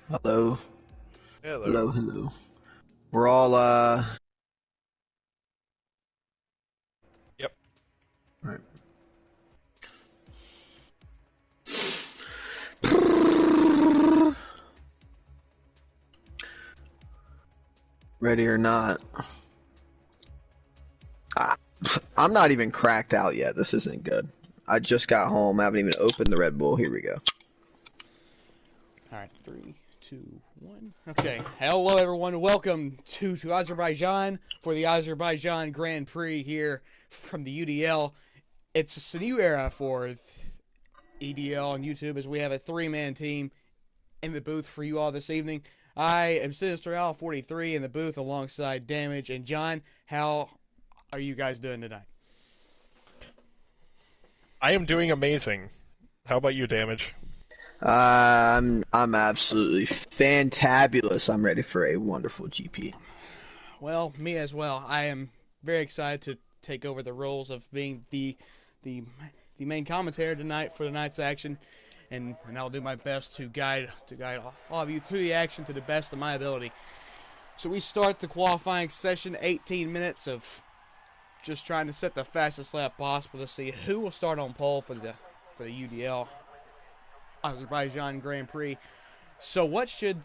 Hello. Hello. Hello, hello. We're all, Yep. right. Ready or not. Ah, I'm not even cracked out yet. This isn't good. I just got home. I haven't even opened the Red Bull. Here we go. All right, three, two, one. Okay, hello everyone. Welcome to Azerbaijan for the Azerbaijan Grand Prix here from the UDL. It's a new era for EDL on YouTube as we have a three-man team in the booth for you all this evening. I am Sinister Al 43 in the booth alongside Damage and John. How are you guys doing tonight? I am doing amazing. How about you, Damage? I'm absolutely fantabulous. I'm ready for a wonderful GP. Well, me as well. I am very excited to take over the roles of being the the main commentator tonight for tonight's action, and I'll do my best to guide all of you through the action to the best of my ability. So we start the qualifying session, 18 minutes of just trying to set the fastest lap possible to see who will start on pole for the UDL Azerbaijan Grand Prix. So what should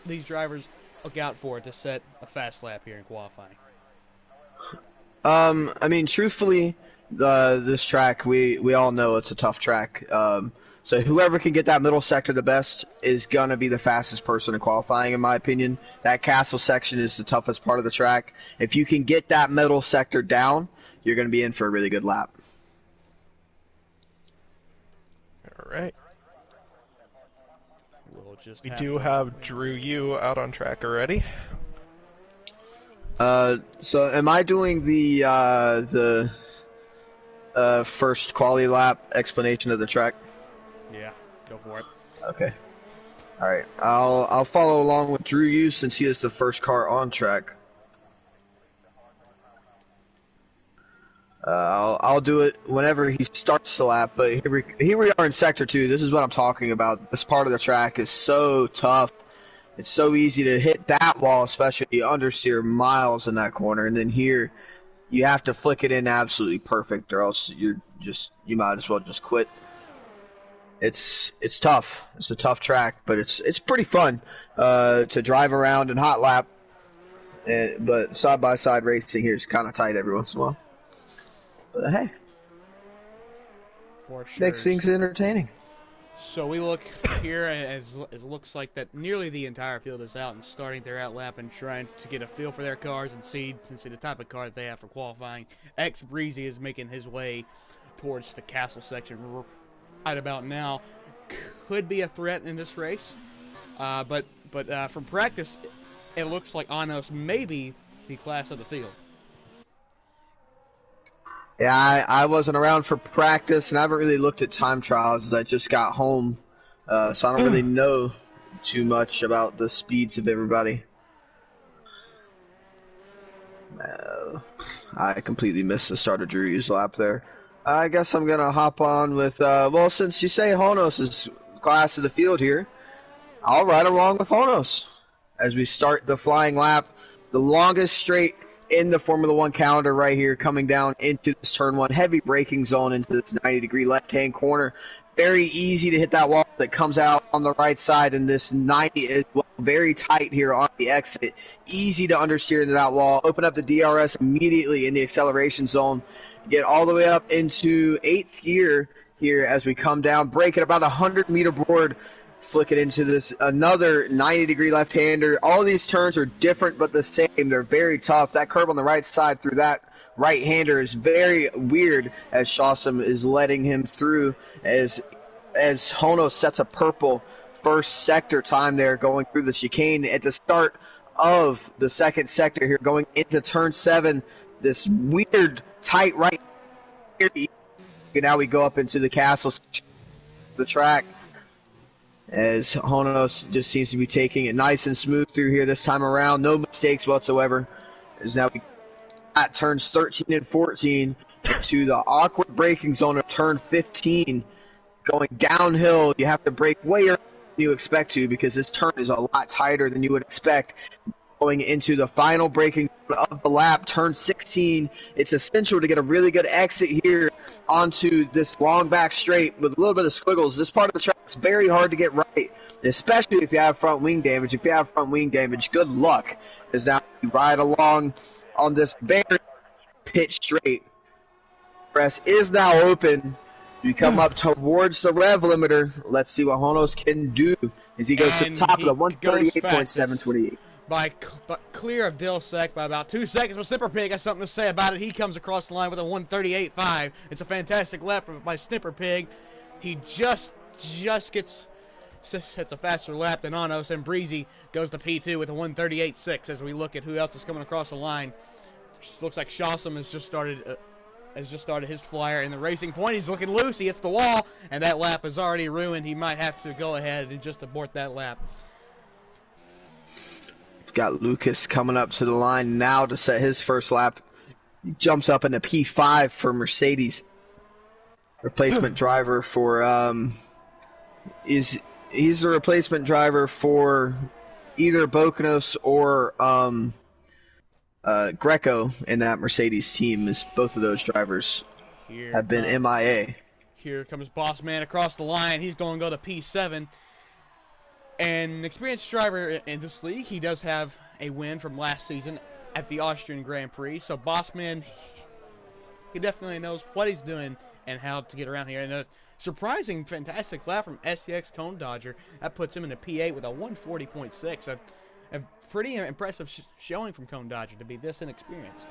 these drivers look out for to set a fast lap here in qualifying? I mean, truthfully, this track, we all know it's a tough track. So whoever can get that middle sector the best is gonna be the fastest person in qualifying, in my opinion. That castle section is the toughest part of the track. If you can get that middle sector down, you're gonna be in for a really good lap. Alright. We'll just We have do to... have Drew Yu out on track already. So am I doing the first quality lap explanation of the track? Yeah, go for it. Okay. All right. I'll follow along with Drew Yu since he is the first car on track. I'll do it whenever he starts the lap, but here we are in Sector 2. This is what I'm talking about. This part of the track is so tough. It's so easy to hit that wall, especially if you understeer miles in that corner. And then here, you have to flick it in absolutely perfect, or else you might as well just quit. It's tough. It's a tough track, but it's pretty fun to drive around and hot lap. But side by side racing here is kind of tight every once in a while. But hey, For sure. makes things entertaining. So we look here as it looks like that nearly the entire field is out and starting their out lap and trying to get a feel for their cars and see the type of car that they have for qualifying. X Breezy is making his way towards the castle section right about now. Could be a threat in this race, but from practice, it looks like Anos may be the class of the field. Yeah, I wasn't around for practice, and I haven't really looked at time trials as I just got home, so I don't really know too much about the speeds of everybody. I completely missed the start of Drew's lap there. I guess I'm going to hop on with, well, since you say Honos is class of the field here, I'll ride along with Honos as we start the flying lap, the longest straight in the Formula One calendar right here, coming down into this turn one, heavy braking zone into this 90-degree left-hand corner. Very easy to hit that wall that comes out on the right side, and this 90 is very tight here on the exit. Easy to understeer into that wall. Open up the DRS immediately in the acceleration zone. Get all the way up into 8th gear here as we come down. Brake at about 100-meter board. Flick it into this another 90-degree left-hander. All these turns are different but the same. They're very tough. That curve on the right side through that right-hander is very weird as Shawsam is letting him through as Hono sets a purple first sector time there going through the chicane at the start of the second sector here going into turn 7. This weird tight right here. Now we go up into the castle, the track, as Honos just seems to be taking it nice and smooth through here this time around. No mistakes whatsoever. As now we at turns 13 and 14 to the awkward braking zone of turn 15. Going downhill, you have to brake way early you expect to, because this turn is a lot tighter than you would expect going into the final braking of the lap, turn 16. It's essential to get a really good exit here onto this long back straight with a little bit of squiggles. This part of the track is very hard to get right, especially if you have front wing damage. If you have front wing damage, good luck, because now you ride along on this very pit straight. Press is now open. You come up towards the rev limiter. Let's see what Honos can do as he goes to the top of the 138.728. By clear of Dilsek by about 2 seconds. But Snipper Pig has something to say about it. He comes across the line with a 138.5. It's a fantastic lap by Snipper Pig. He just gets a faster lap than Anos, and Breezy goes to P2 with a 138.6. As we look at who else is coming across the line, looks like Shawsome has just started his flyer in the racing point. He's looking loose. He hits the wall, and that lap is already ruined. He might have to go ahead and just abort that lap. Got Lucas coming up to the line now to set his first lap. He jumps up into P5 for Mercedes. Replacement driver for he's the replacement driver for either Bokanos or Greco in that Mercedes team, as both of those drivers have been MIA. Here comes Boss Man across the line. He's going to go to P7. An experienced driver in this league. He does have a win from last season at the Austrian Grand Prix. So Bossman, he definitely knows what he's doing and how to get around here. And a surprising, fantastic lap from STX Cone Dodger. That puts him in a P8 with a 140.6. A pretty impressive showing from Cone Dodger to be this inexperienced.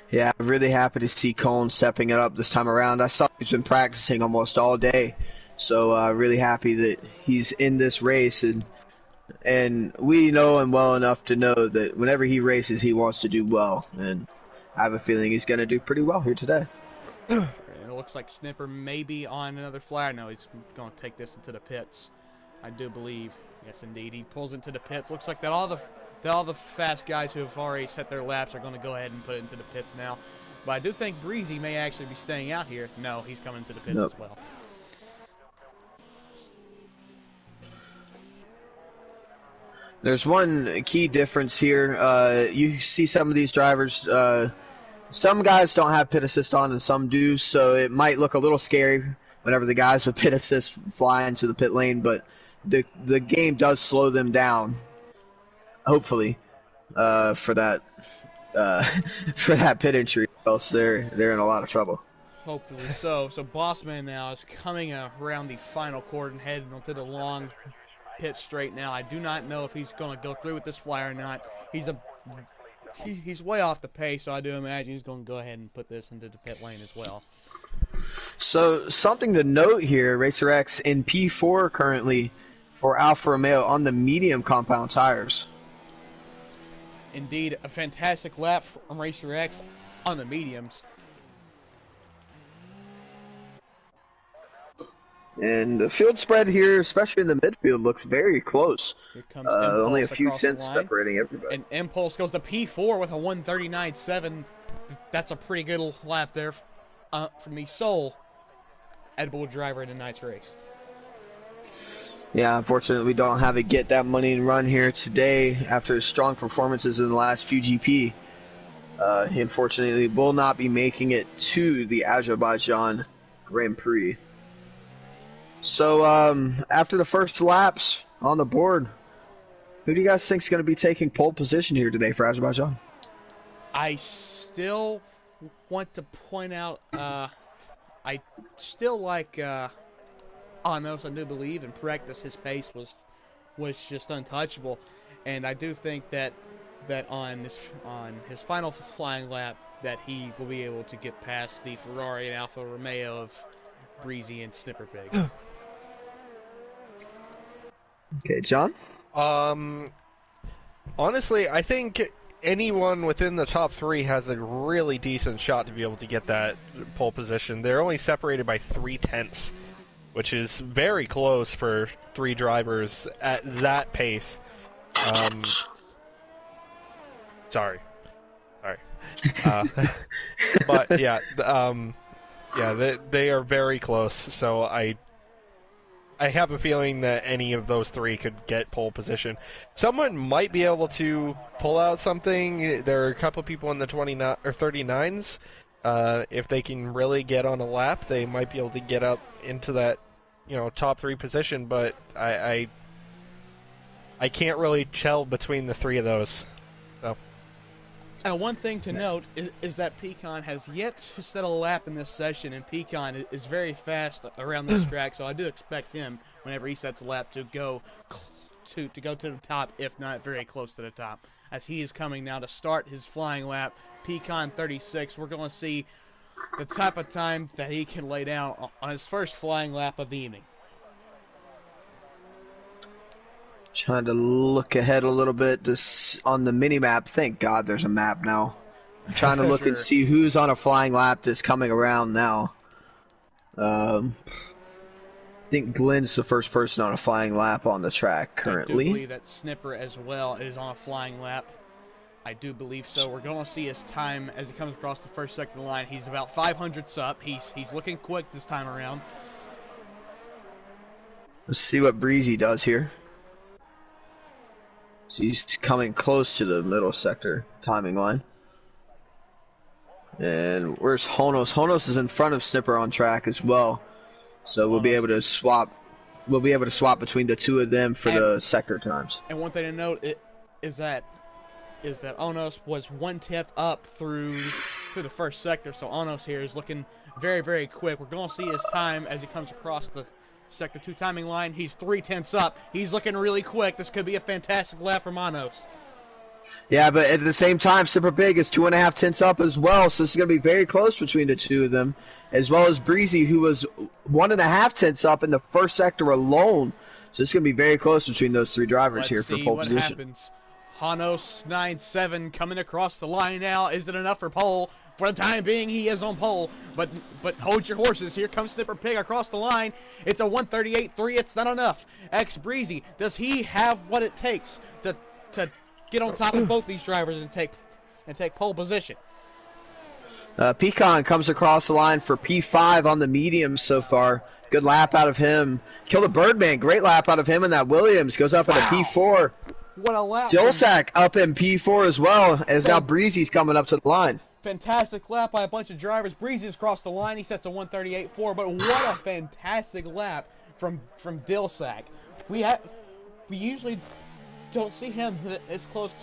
Yeah, I'm really happy to see Cone stepping it up this time around. I saw he's been practicing almost all day. So really happy that he's in this race, and we know him well enough to know that whenever he races, he wants to do well, and I have a feeling he's going to do pretty well here today. It looks like Snipper may be on another flyer. No, he's going to take this into the pits, I do believe. Yes, indeed. He pulls into the pits. Looks like that all the fast guys who have already set their laps are going to go ahead and put it into the pits now. But I do think Breezy may actually be staying out here. No, he's coming into the pits as well. There's one key difference here. You see some of these drivers, some guys don't have pit assist on and some do, so it might look a little scary whenever the guys with pit assist fly into the pit lane, but the game does slow them down, hopefully, for that pit entry, else they're in a lot of trouble. Hopefully so. So Bossman now is coming around the final cordon, heading onto the long pit straight now. I do not know if he's going to go through with this flyer or not. He's way off the pace, so I do imagine he's going to go ahead and put this into the pit lane as well. So something to note here, Racer X in P4 currently for Alfa Romeo on the medium compound tires. Indeed, a fantastic lap from Racer X on the mediums. And the field spread here, especially in the midfield, looks very close. Here comes only a few tenths separating everybody. And Impulse goes to P4 with a 139.7. That's a pretty good lap there from the sole Red Bull driver in tonight's race. Yeah, unfortunately, we don't have a get that money and run here today after strong performances in the last few GP. He unfortunately will not be making it to the Azerbaijan Grand Prix. So, after the first laps on the board, who do you guys think is going to be taking pole position here today for Azerbaijan? I still want to point out, I still like Anos, I do believe. In practice, his pace was just untouchable. And I do think that on his final flying lap, that he will be able to get past the Ferrari and Alfa Romeo of Breezy and Snipper Pig. Okay, John? Honestly, I think anyone within the top three has a really decent shot to be able to get that pole position. They're only separated by 0.3, which is very close for three drivers at that pace. Sorry. But yeah, they are very close. So I have a feeling that any of those three could get pole position. Someone might be able to pull out something. There are a couple people in the 29 or 39s. If they can really get on a lap, they might be able to get up into that, top 3 position. But I can't really tell between the 3 of those. So. And one thing to note is that Pecan has yet to set a lap in this session, and Pecan is very fast around this track, so I do expect him, whenever he sets a lap, to go to the top, if not very close to the top. As he is coming now to start his flying lap, Pecan 36, we're going to see the type of time that he can lay down on his first flying lap of the evening. Trying to look ahead a little bit just on the mini map. Thank God there's a map now. I'm trying to look and see who's on a flying lap that's coming around now. I think Glenn's the first person on a flying lap on the track currently. I do believe that Snipper as well is on a flying lap. I do believe so. We're going to see his time as he comes across the first sector line. He's about 500ths up. He's looking quick this time around. Let's see what Breezy does here. So he's coming close to the middle sector timing line. And where's Honos? Honos is in front of Snipper on track as well. So we'll be able to swap. We'll be able to swap between the 2 of them for the sector times. And one thing to note is that Onos was 1/10 up through the first sector. So Onos here is looking very, very quick. We're going to see his time as he comes across the Sector 2 timing line. He's 3/10 up. He's looking really quick. This could be a fantastic lap for Manos. Yeah, but at the same time, Super Big is 2.5 tenths up as well, so this is going to be very close between the 2 of them, as well as Breezy, who was 1.5 tenths up in the first sector alone. So it's going to be very close between those 3 drivers here for pole position. Let's see what happens. Hanos 9-7 coming across the line now. Is it enough for pole? For the time being, he is on pole, but hold your horses. Here comes Snipper Pig across the line. It's a 138.3. It's not enough. X Breezy, does he have what it takes to get on top of both these drivers and take pole position? Pecan comes across the line for P5 on the mediums so far. Good lap out of him. Killed a Birdman. Great lap out of him, and that Williams goes up at a P4. What a lap. Dilsack up in P4 as well, as now Breezy's coming up to the line. Fantastic lap by a bunch of drivers. Breezy's across the line. He sets a 138.4, but what a fantastic lap from Dilsack. We usually don't see him as close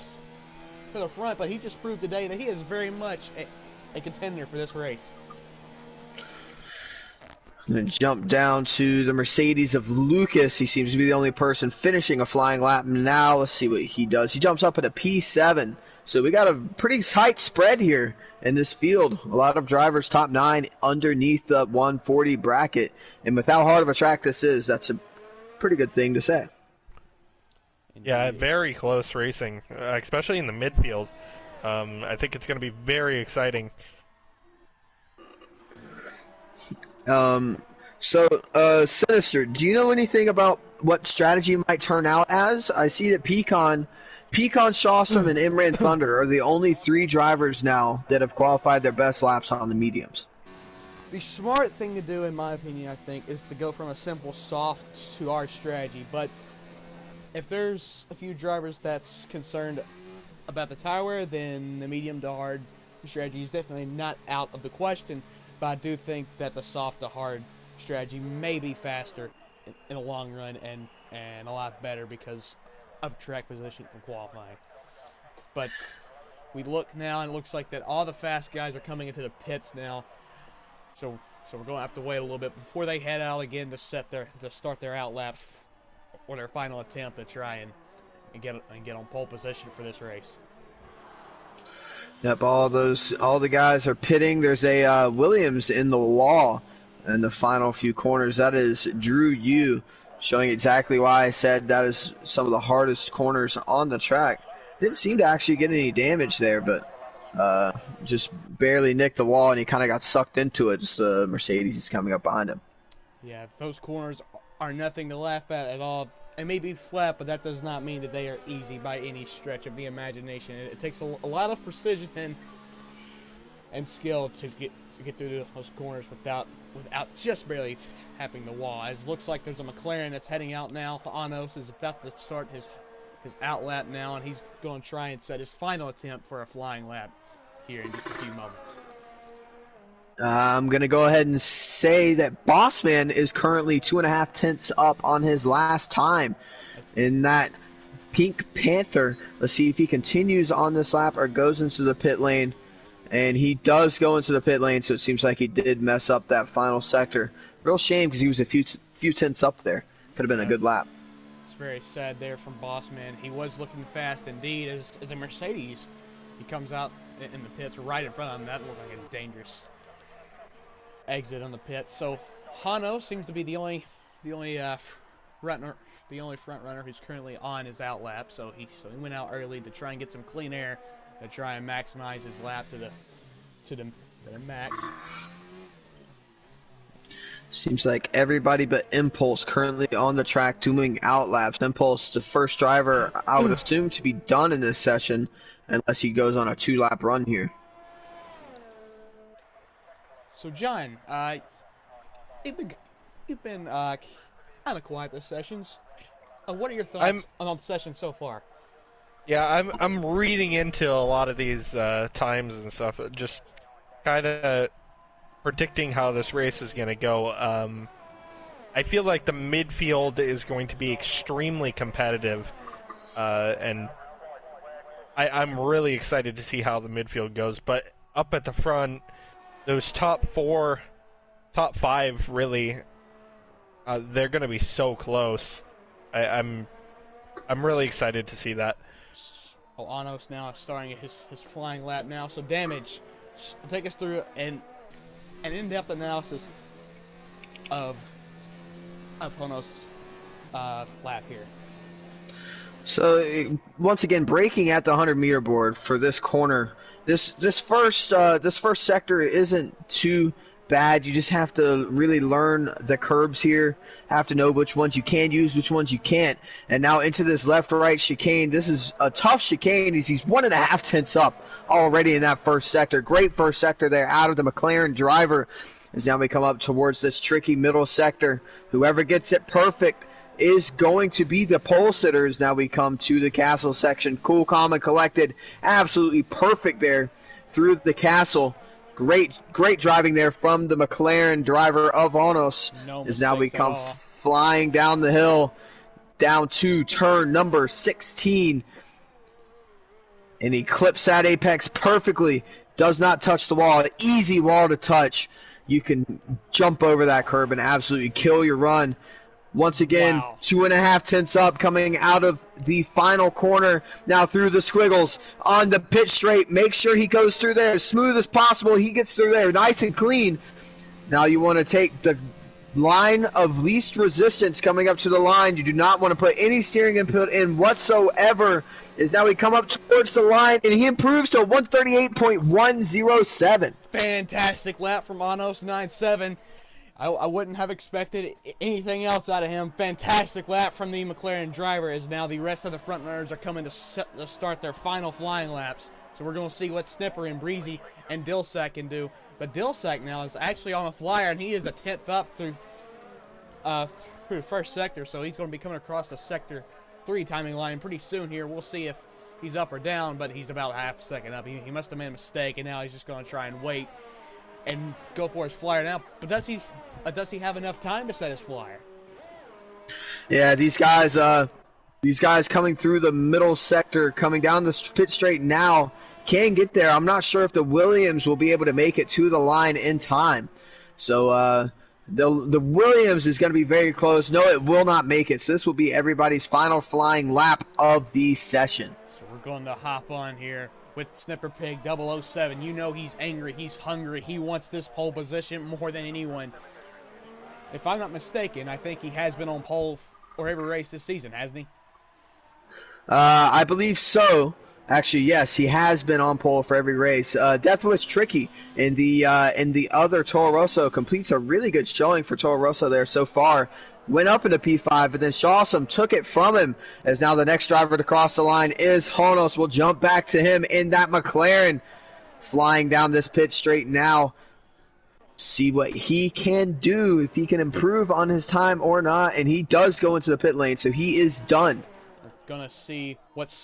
to the front, but he just proved today that he is very much a contender for this race. And then jump down to the Mercedes of Lucas. He seems to be the only person finishing a flying lap now. Let's see what he does. He jumps up at a P7. So we got a pretty tight spread here in this field. A lot of drivers top 9 underneath the 140 bracket. And with how hard of a track this is, that's a pretty good thing to say. Yeah, very close racing, especially in the midfield. I think it's going to be very exciting. Sinister, do you know anything about what strategy might turn out as? I see that Pecan, Shawsome, and Imran Thunder are the only 3 drivers now that have qualified their best laps on the mediums. The smart thing to do, in my opinion, I think, is to go from a simple soft to hard strategy. But if there's a few drivers that's concerned about the tire wear, then the medium to hard strategy is definitely not out of the question. But I do think that the soft to hard strategy may be faster in a long run and a lot better because of track position from qualifying. But we look now, and it looks like that all the fast guys are coming into the pits now. So we're going to have to wait a little bit before they head out again to start their out laps or their final attempt to try and get on pole position for this race. Yep, all the guys are pitting. There's a Williams in the wall in the final few corners. That is Drew Yu, showing exactly why I said that is some of the hardest corners on the track. Didn't seem to actually get any damage there, but just barely nicked the wall, and he kind of got sucked into it. Just the Mercedes is coming up behind him. Yeah, those corners are nothing to laugh at all. It may be flat, but that does not mean that they are easy by any stretch of the imagination. It takes a lot of precision and skill to get through those corners without just barely tapping the wall. As it looks like there's a McLaren that's heading out now. Anos is about to start his out lap now, and he's going to try and set his final attempt for a flying lap here in just a few moments. I'm going to go ahead and say that Bossman is currently 2.5 tenths up on his last time in that Pink Panther. Let's see if he continues on this lap or goes into the pit lane. And he does go into the pit lane, so it seems like he did mess up that final sector. Real shame because he was a few tenths up there. Could have been a good lap. It's very sad there from Bossman. He was looking fast indeed as a Mercedes. He comes out in the pits right in front of him. That looked like a dangerous exit on the pit. So Hano seems to be the only front runner who's currently on his out lap. So he went out early to try and get some clean air to try and maximize his lap to the max. Seems like everybody but Impulse currently on the track doing out laps. Impulse, the first driver I would assume to be done in this session, unless he goes on a 2-lap run here. So John, you've been kind of quiet this sessions. What are your thoughts on the session so far? Yeah, I'm reading into a lot of these times and stuff, just kind of predicting how this race is going to go. I feel like the midfield is going to be extremely competitive, and I'm really excited to see how the midfield goes. But up at the front, those top 5, really, they're going to be so close. I'm really excited to see that. Oh, Anos now starting his flying lap now. So Damage will take us through an in-depth analysis of Anos' lap here. So once again, braking at the 100-meter board for this corner. This first sector isn't too bad. You just have to really learn the curbs here. Have to know which ones you can use, which ones you can't. And now into this left-right chicane. This is a tough chicane. He's 1.5 tenths up already in that first sector. Great first sector there out of the McLaren driver. As now we come up towards this tricky middle sector. Whoever gets it perfect is going to be the pole sitters. Now we come to the castle section. Cool, calm, and collected. Absolutely perfect there through the castle. Great driving there from the McLaren driver of Anos. As now we come flying down the hill, down to turn number 16. And he clips that apex perfectly. Does not touch the wall. An easy wall to touch. You can jump over that curb and absolutely kill your run. Once again, 2.5 tenths up coming out of the final corner. Now through the squiggles on the pit straight. Make sure he goes through there as smooth as possible. He gets through there nice and clean. Now you want to take the line of least resistance coming up to the line. You do not want to put any steering input in whatsoever. As now we come up towards the line, and he improves to 138.107. Fantastic lap from Anos 9.7. I wouldn't have expected anything else out of him. Fantastic lap from the McLaren driver as now the rest of the front runners are coming to start their final flying laps. So we're going to see what Snipper and Breezy and Dilsack can do. But Dilsack now is actually on a flyer, and he is a 10th up through the first sector. So he's going to be coming across the sector 3 timing line pretty soon here. We'll see if he's up or down, but he's about half a second up. He must have made a mistake, and now he's just going to try and wait and go for his flyer now. But does he have enough time to set his flyer? Yeah, these guys coming through the middle sector, coming down the pit straight now, can get there. I'm not sure if the Williams will be able to make it to the line in time. So the Williams is going to be very close. No, it will not make it. So this will be everybody's final flying lap of the session. So we're going to hop on here with Snipper Pig 007. You know he's angry, he's hungry, he wants this pole position more than anyone. If I'm not mistaken, I think he has been on pole for every race this season, hasn't he? I believe so. Actually, yes, he has been on pole for every race. Death Wish Tricky in the other Toro Rosso completes a really good showing for Toro Rosso there so far. Went up into P5, but then Shawsome took it from him, as now the next driver to cross the line is Honos. We'll jump back to him in that McLaren. flying down this pit straight now. See what he can do, if he can improve on his time or not, and he does go into the pit lane, so he is done. We're gonna see what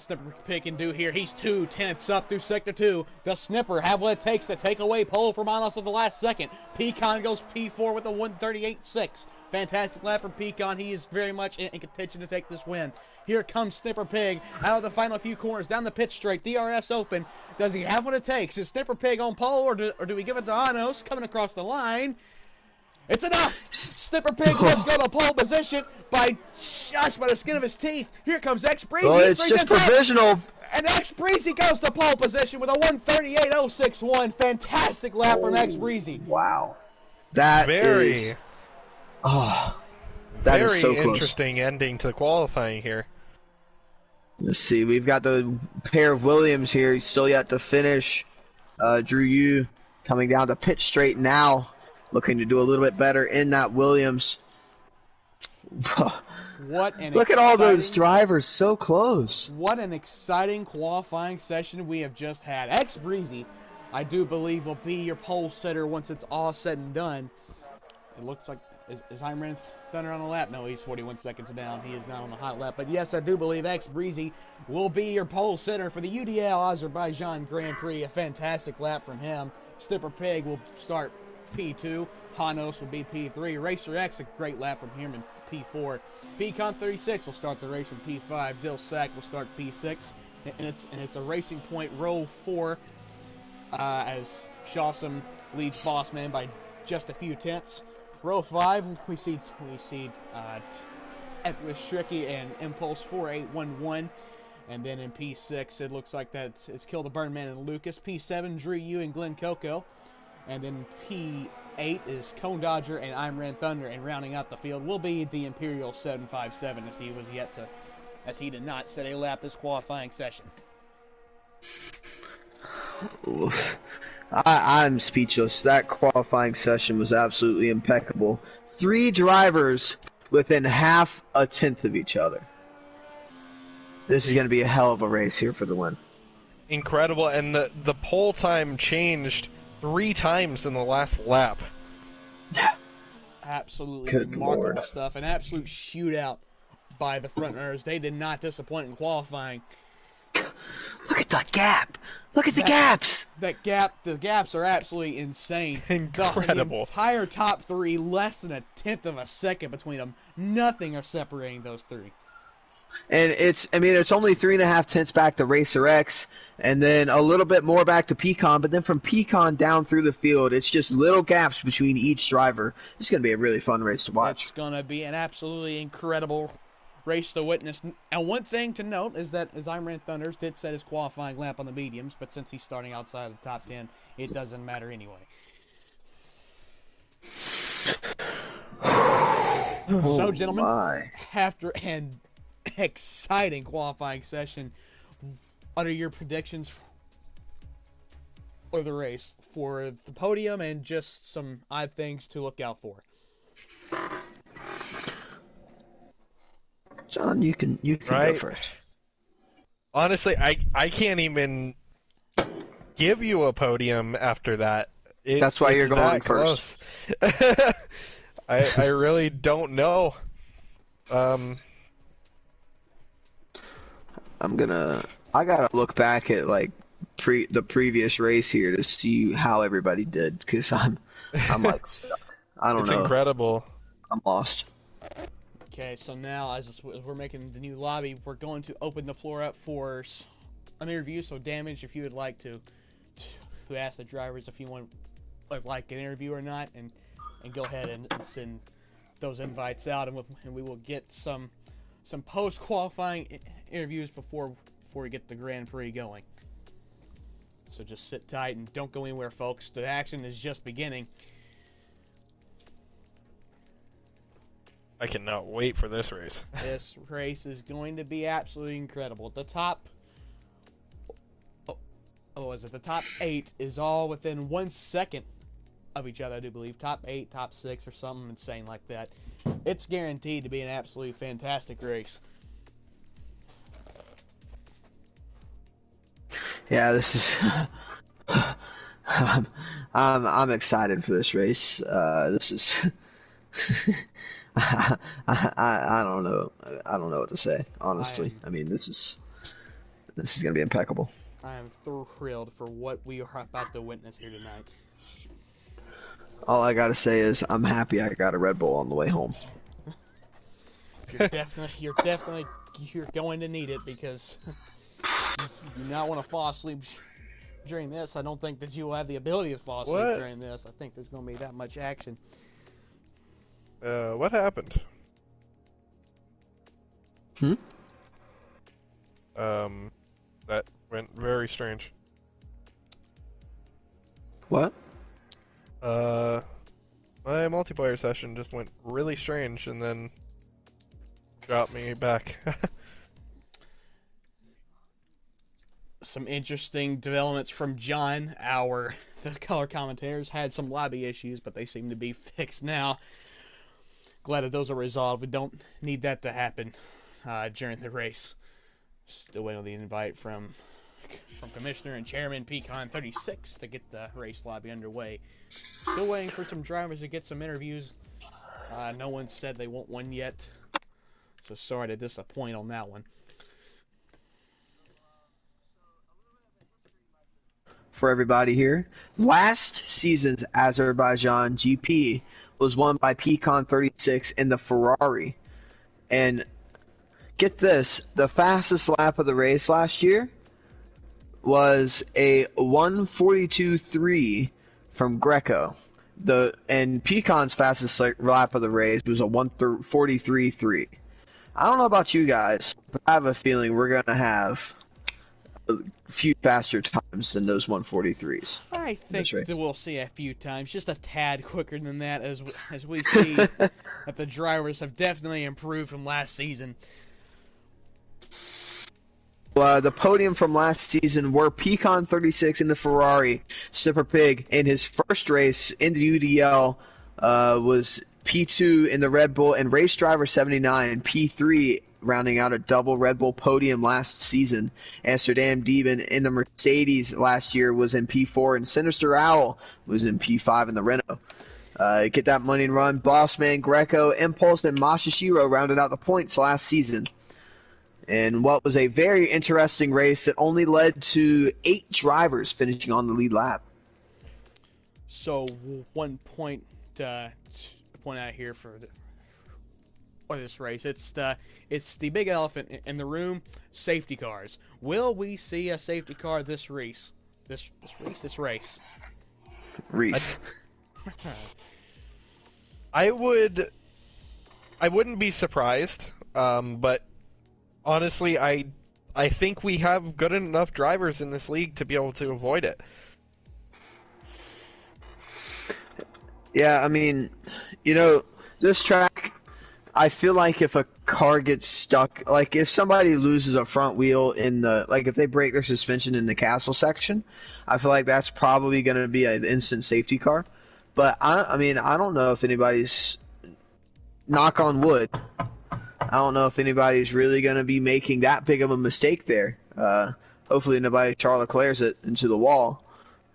Snipper Pig can do here. He's 2/10 up through Sector 2. Does Snipper have what it takes to take away pole from Manos at the last second? Pecan goes P4 with a 1:38.6. Fantastic lap from Pecan. He is very much in contention to take this win. Here comes Snipper Pig out of the final few corners down the pit straight. DRS open. Does he have what it takes? Is Snipper Pig on pole, or do we give it to Anos coming across the line? It's enough! Snipper Pig does go to pole position by just by the skin of his teeth. Here comes X Breezy. Well, it's just provisional. And X Breezy goes to pole position with a 1:38.061. Fantastic lap from X Breezy. Wow. That is... Oh, that is so close. Very interesting ending to qualifying here. Let's see. We've got the pair of Williams here. He's still yet to finish. Drew Yu coming down the pit straight now, looking to do a little bit better in that Williams. Look at all those drivers so close. What an exciting qualifying session we have just had. X Breezy, I do believe, will be your pole sitter once it's all said and done. It looks like... Is Heimran Thunder on the lap? No, he's 41 seconds down. He is not on the hot lap. But yes, I do believe X Breezy will be your pole sitter for the UDL Azerbaijan Grand Prix. A fantastic lap from him. Snipper Pig will start P2. Hanos will be P3. Racer X, a great lap from him in P4. Pecan 36 will start the race from P5. Dill Sack will start P6. And it's a Racing Point row 4 as Shawsome leads Bossman by just a few tenths. Row 5, we see Ethridge Stricky and Impulse 4811. And then in P6, it looks like it's Kill the Burnman and Lucas. P7, Drew Yu and Glenn Coco. And then P8 is Cone Dodger and Imran Thunder. And rounding out the field will be the Imperial 757 as he did not set a lap this qualifying session. Oof. I'm speechless. That qualifying session was absolutely impeccable. 3 drivers within half a tenth of each other. This is going to be a hell of a race here for the win. Incredible, and the pole time changed 3 times in the last lap. Absolutely Good remarkable Lord. stuff. An absolute shootout by the front runners. They did not disappoint in qualifying. Look at that gap. Look at the gaps. The gaps are absolutely insane. Incredible. The entire top 3, less than a tenth of a second between them. Nothing are separating those 3. And it's only 3.5 tenths back to Racer X, and then a little bit more back to Pecan, but then from Pecan down through the field, it's just little gaps between each driver. It's going to be a really fun race to watch. It's going to be an absolutely incredible race to witness. And one thing to note is that Imran Thunders did set his qualifying lap on the mediums, but since he's starting outside of the top 10, it doesn't matter anyway. So, gentlemen, after an exciting qualifying session, what are your predictions for the race, for the podium, and just some odd things to look out for? John, you can go first. Honestly, I can't even give you a podium after that. That's why you're going first. I really don't know. I gotta look back at like the previous race here to see how everybody did, because I'm like stuck. I don't know. It's incredible. I'm lost. Okay, so now as we're making the new lobby, we're going to open the floor up for an interview. So, Damage, if you would like to ask the drivers if you want like an interview or not, and go ahead and send those invites out, and we will get some post qualifying interviews before we get the Grand Prix going. So just sit tight and don't go anywhere, folks. The action is just beginning. I cannot wait for this race. This race is going to be absolutely incredible. The top... the top 8 is all within 1 second of each other, I do believe. Top 8, top 6, or something insane like that. It's guaranteed to be an absolutely fantastic race. Yeah, this is... I'm excited for this race. This is I don't know. I don't know what to say, honestly. I mean, this is gonna be impeccable. I am thrilled for what we are about to witness here tonight. All I gotta say is I'm happy I got a Red Bull on the way home. You're going to need it because you do not want to fall asleep during this. I don't think that you will have the ability to fall asleep during this. I think there's going to be that much action. What happened? That went very strange. What? My multiplayer session just went really strange and then dropped me back. Some interesting developments from John. The color commentators had some lobby issues, but they seem to be fixed now. Glad that those are resolved. We don't need that to happen during the race. Still waiting on the invite from Commissioner and Chairman Pecan 36 to get the race lobby underway. Still waiting for some drivers to get some interviews. No one said they want one yet, so sorry to disappoint on that one. For everybody here, last season's Azerbaijan GP was won by Pecan 36 in the Ferrari. And get this, the fastest lap of the race last year was a 1:42.3 from Greco. And Pecan's fastest lap of the race was a 1:43.3. I don't know about you guys, but I have a feeling we're going to have a few faster times than those 1:43s. I think that we'll see a few times, just a tad quicker than that, as we see that the drivers have definitely improved from last season. The podium from last season were Pecan 36 in the Ferrari, Snipper Pig in his first race in the UDL was P2 in the Red Bull, and Race Driver 79 P3, rounding out a double Red Bull podium last season. Amsterdam Devon in the Mercedes last year was in P4, and Sinister Owl was in P5 in the Renault. Get that money and run. Bossman, Greco, Impulse, and Masashiro rounded out the points last season. And what was a very interesting race that only led to 8 drivers finishing on the lead lap. So one point to point out here for this race, it's the big elephant in the room: safety cars. Will we see a safety car this race? Reese. I wouldn't be surprised, but honestly, I think we have good enough drivers in this league to be able to avoid it. Yeah, I mean, this track, I feel like if a car gets stuck, like if somebody loses a front wheel if they break their suspension in the castle section, I feel like that's probably going to be an instant safety car. But I don't know if anybody's, knock on wood, I don't know if anybody's really going to be making that big of a mistake there. Hopefully nobody Charles Leclerc's it into the wall,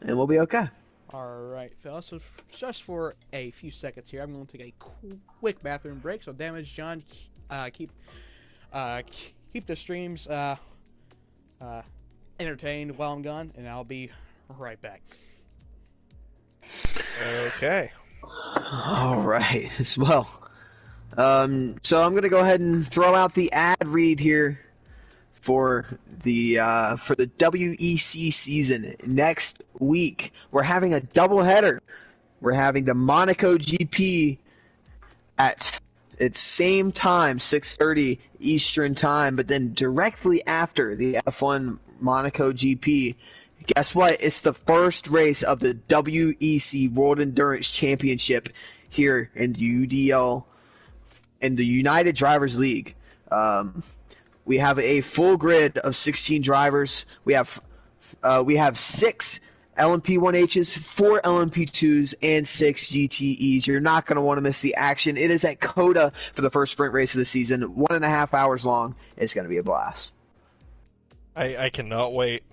and we'll be okay. All right, fellas. So just for a few seconds here, I'm going to take a quick bathroom break. So, Damage John, keep the streams entertained while I'm gone, and I'll be right back. Okay. All right. Well, so I'm going to go ahead and throw out the ad read here for the WEC season. Next week, we're having a doubleheader. We're having the Monaco GP at its same time, 6:30 Eastern time, but then directly after the F1 Monaco GP. Guess what? It's the first race of the WEC World Endurance Championship here in the UDL and the United Drivers League. We have a full grid of 16 drivers. We have 6 LMP1Hs, 4 LMP2s, and 6 GTEs. You're not going to want to miss the action. It is at COTA for the first sprint race of the season, 1.5 hours long. It's going to be a blast. I cannot wait.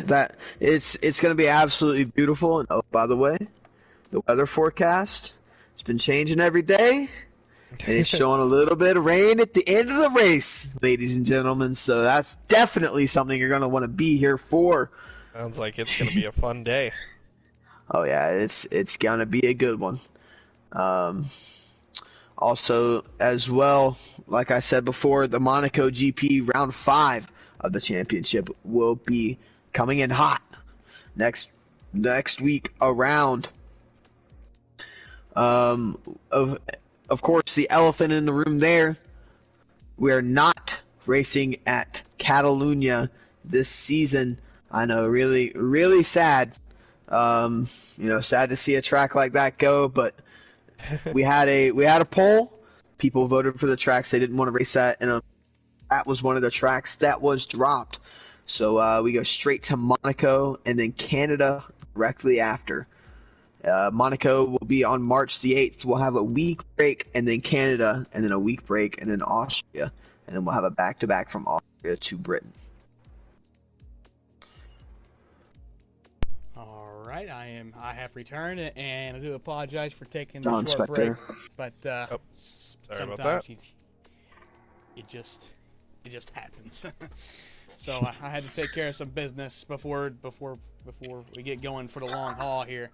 that it's going to be absolutely beautiful. And oh, by the way, the weather forecast it's been changing every day, and it's showing a little bit of rain at the end of the race, ladies and gentlemen. So that's definitely something you're going to want to be here for. Sounds like it's going to be a fun day. Oh yeah, it's going to be a good one. Also, as well, like I said before, the Monaco GP round 5 of the championship will be coming in hot next week around. Of course, the elephant in the room there, we're not racing at Catalunya this season. I know, really, really sad. Sad to see a track like that go, but we had a poll. People voted for the tracks they didn't want to race at, and that was one of the tracks that was dropped. So we go straight to Monaco and then Canada directly after. Monaco will be on March the 8th. We'll have a week break, and then Canada, and then a week break, and then Austria, and then we'll have a back-to-back from Austria to Britain. All right, I have returned, and I do apologize for taking John the short Spector. break, but sorry about sometimes that. it just happens. So I had to take care of some business before we get going for the long haul here.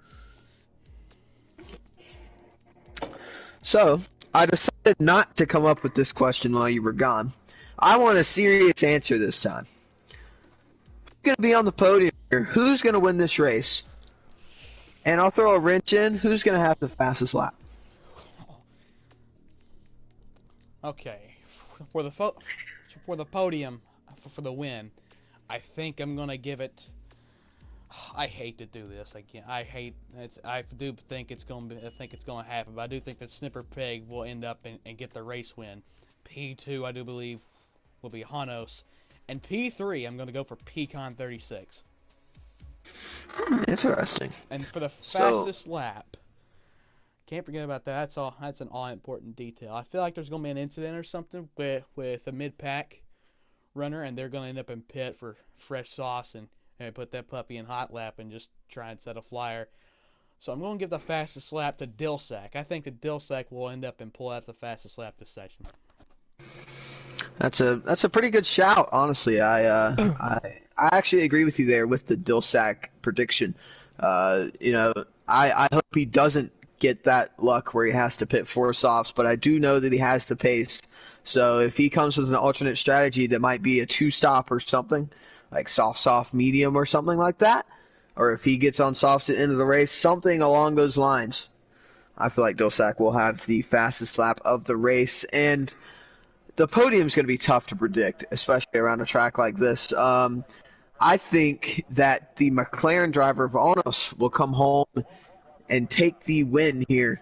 So I decided not to come up with this question while you were gone. I want a serious answer this time. Who's going to be on the podium here? Who's going to win this race? And I'll throw a wrench in. Who's going to have the fastest lap? Okay, for the podium, for the win, I think I'm gonna give it. I hate to do this. I do think it's gonna happen, but I do think that Snipper Pig will end up and get the race win. P2, I do believe, will be Hanos, and P3, I'm gonna go for Pecan 36. Interesting. And for the fastest lap, can't forget about that. That's an all important detail. I feel like there's gonna be an incident or something with a mid pack runner, and they're gonna end up in pit for fresh sauce and put that puppy in hot lap and just try and set a flyer. So I'm gonna give the fastest lap to Dilsack. I think that Dilsack will end up and pull out the fastest lap this session. That's a pretty good shout, honestly. I actually agree with you there with the Dilsack prediction. I hope he doesn't get that luck where he has to pit 4 softs, but I do know that he has the pace. So if he comes with an alternate strategy that might be a 2-stop or something, like soft, medium or something like that, or if he gets on softs at the end of the race, something along those lines, I feel like Dilsack will have the fastest lap of the race. And the podium's going to be tough to predict, especially around a track like this. I think that the McLaren driver, Vanos, will come home and take the win here,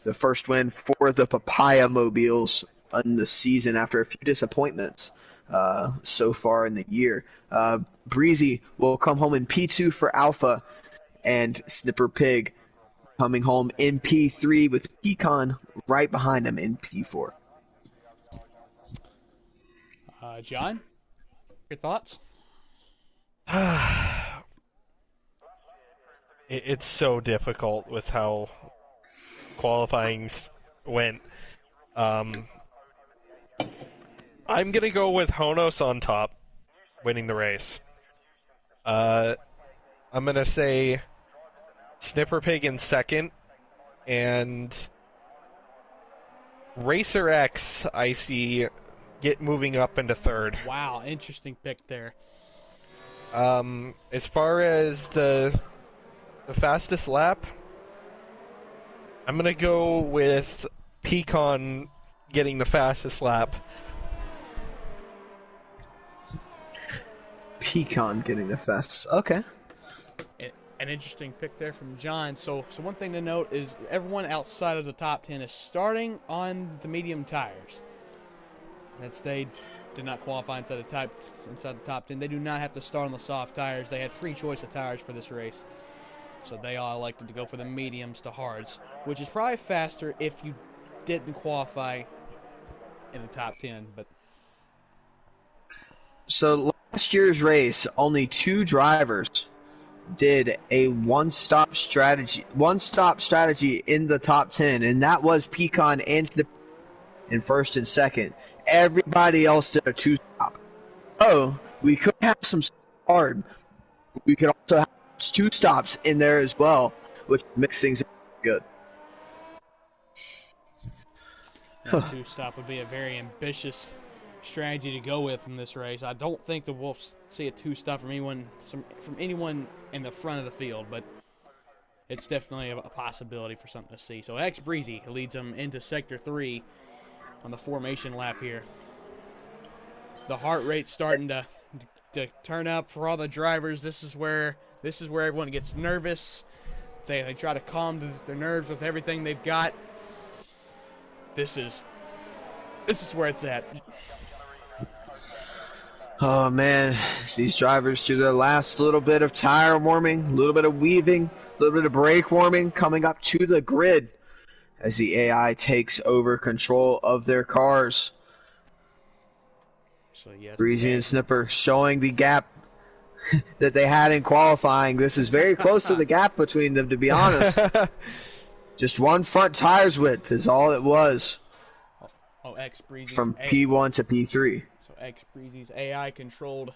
the first win for the Papaya Mobiles in the season after a few disappointments so far in the year. Breezy will come home in P2 for Alpha, and Snipper Pig coming home in P3 with Pecan right behind him in P4. John, your thoughts? It's so difficult with how qualifying went. I'm gonna go with Honos on top, winning the race. I'm gonna say Snipper Pig in second, and Racer X I see get moving up into third. Wow, interesting pick there. As far as the fastest lap, I'm gonna go with Pecan getting the fastest lap. Pecan getting the fastest. Okay. An interesting pick there from John. So one thing to note is everyone outside of the top 10 is starting on the medium tires. Since they did not qualify inside the top 10, they do not have to start on the soft tires. They had free choice of tires for this race. So they all elected to go for the mediums to hards, which is probably faster if you didn't qualify in the top 10. But so last year's race, only 2 drivers did a one-stop strategy in the top 10, and that was Pecan and Snip in first and second. Everybody else did a 2-stop. So we could have some hard. We could also have 2 stops in there as well, which makes things good. That 2-stop would be a very ambitious strategy to go with in this race. I don't think that we'll see a 2-stop from anyone in the front of the field, but it's definitely a possibility for something to see. So X Breezy leads them into Sector 3 on the formation lap here. The heart rate's starting to turn up for all the drivers. This is where everyone gets nervous. They try to calm their nerves with everything they've got. This is where it's at. Oh man, these drivers do their last little bit of tire warming, a little bit of weaving, a little bit of brake warming, coming up to the grid as the AI takes over control of their cars. So yes, Breezy and Snipper showing the gap that they had in qualifying. This is very close to the gap between them, to be honest. Just one front tire's width is all it was. X Breezy's from P1 to P3. So X Breezy's AI-controlled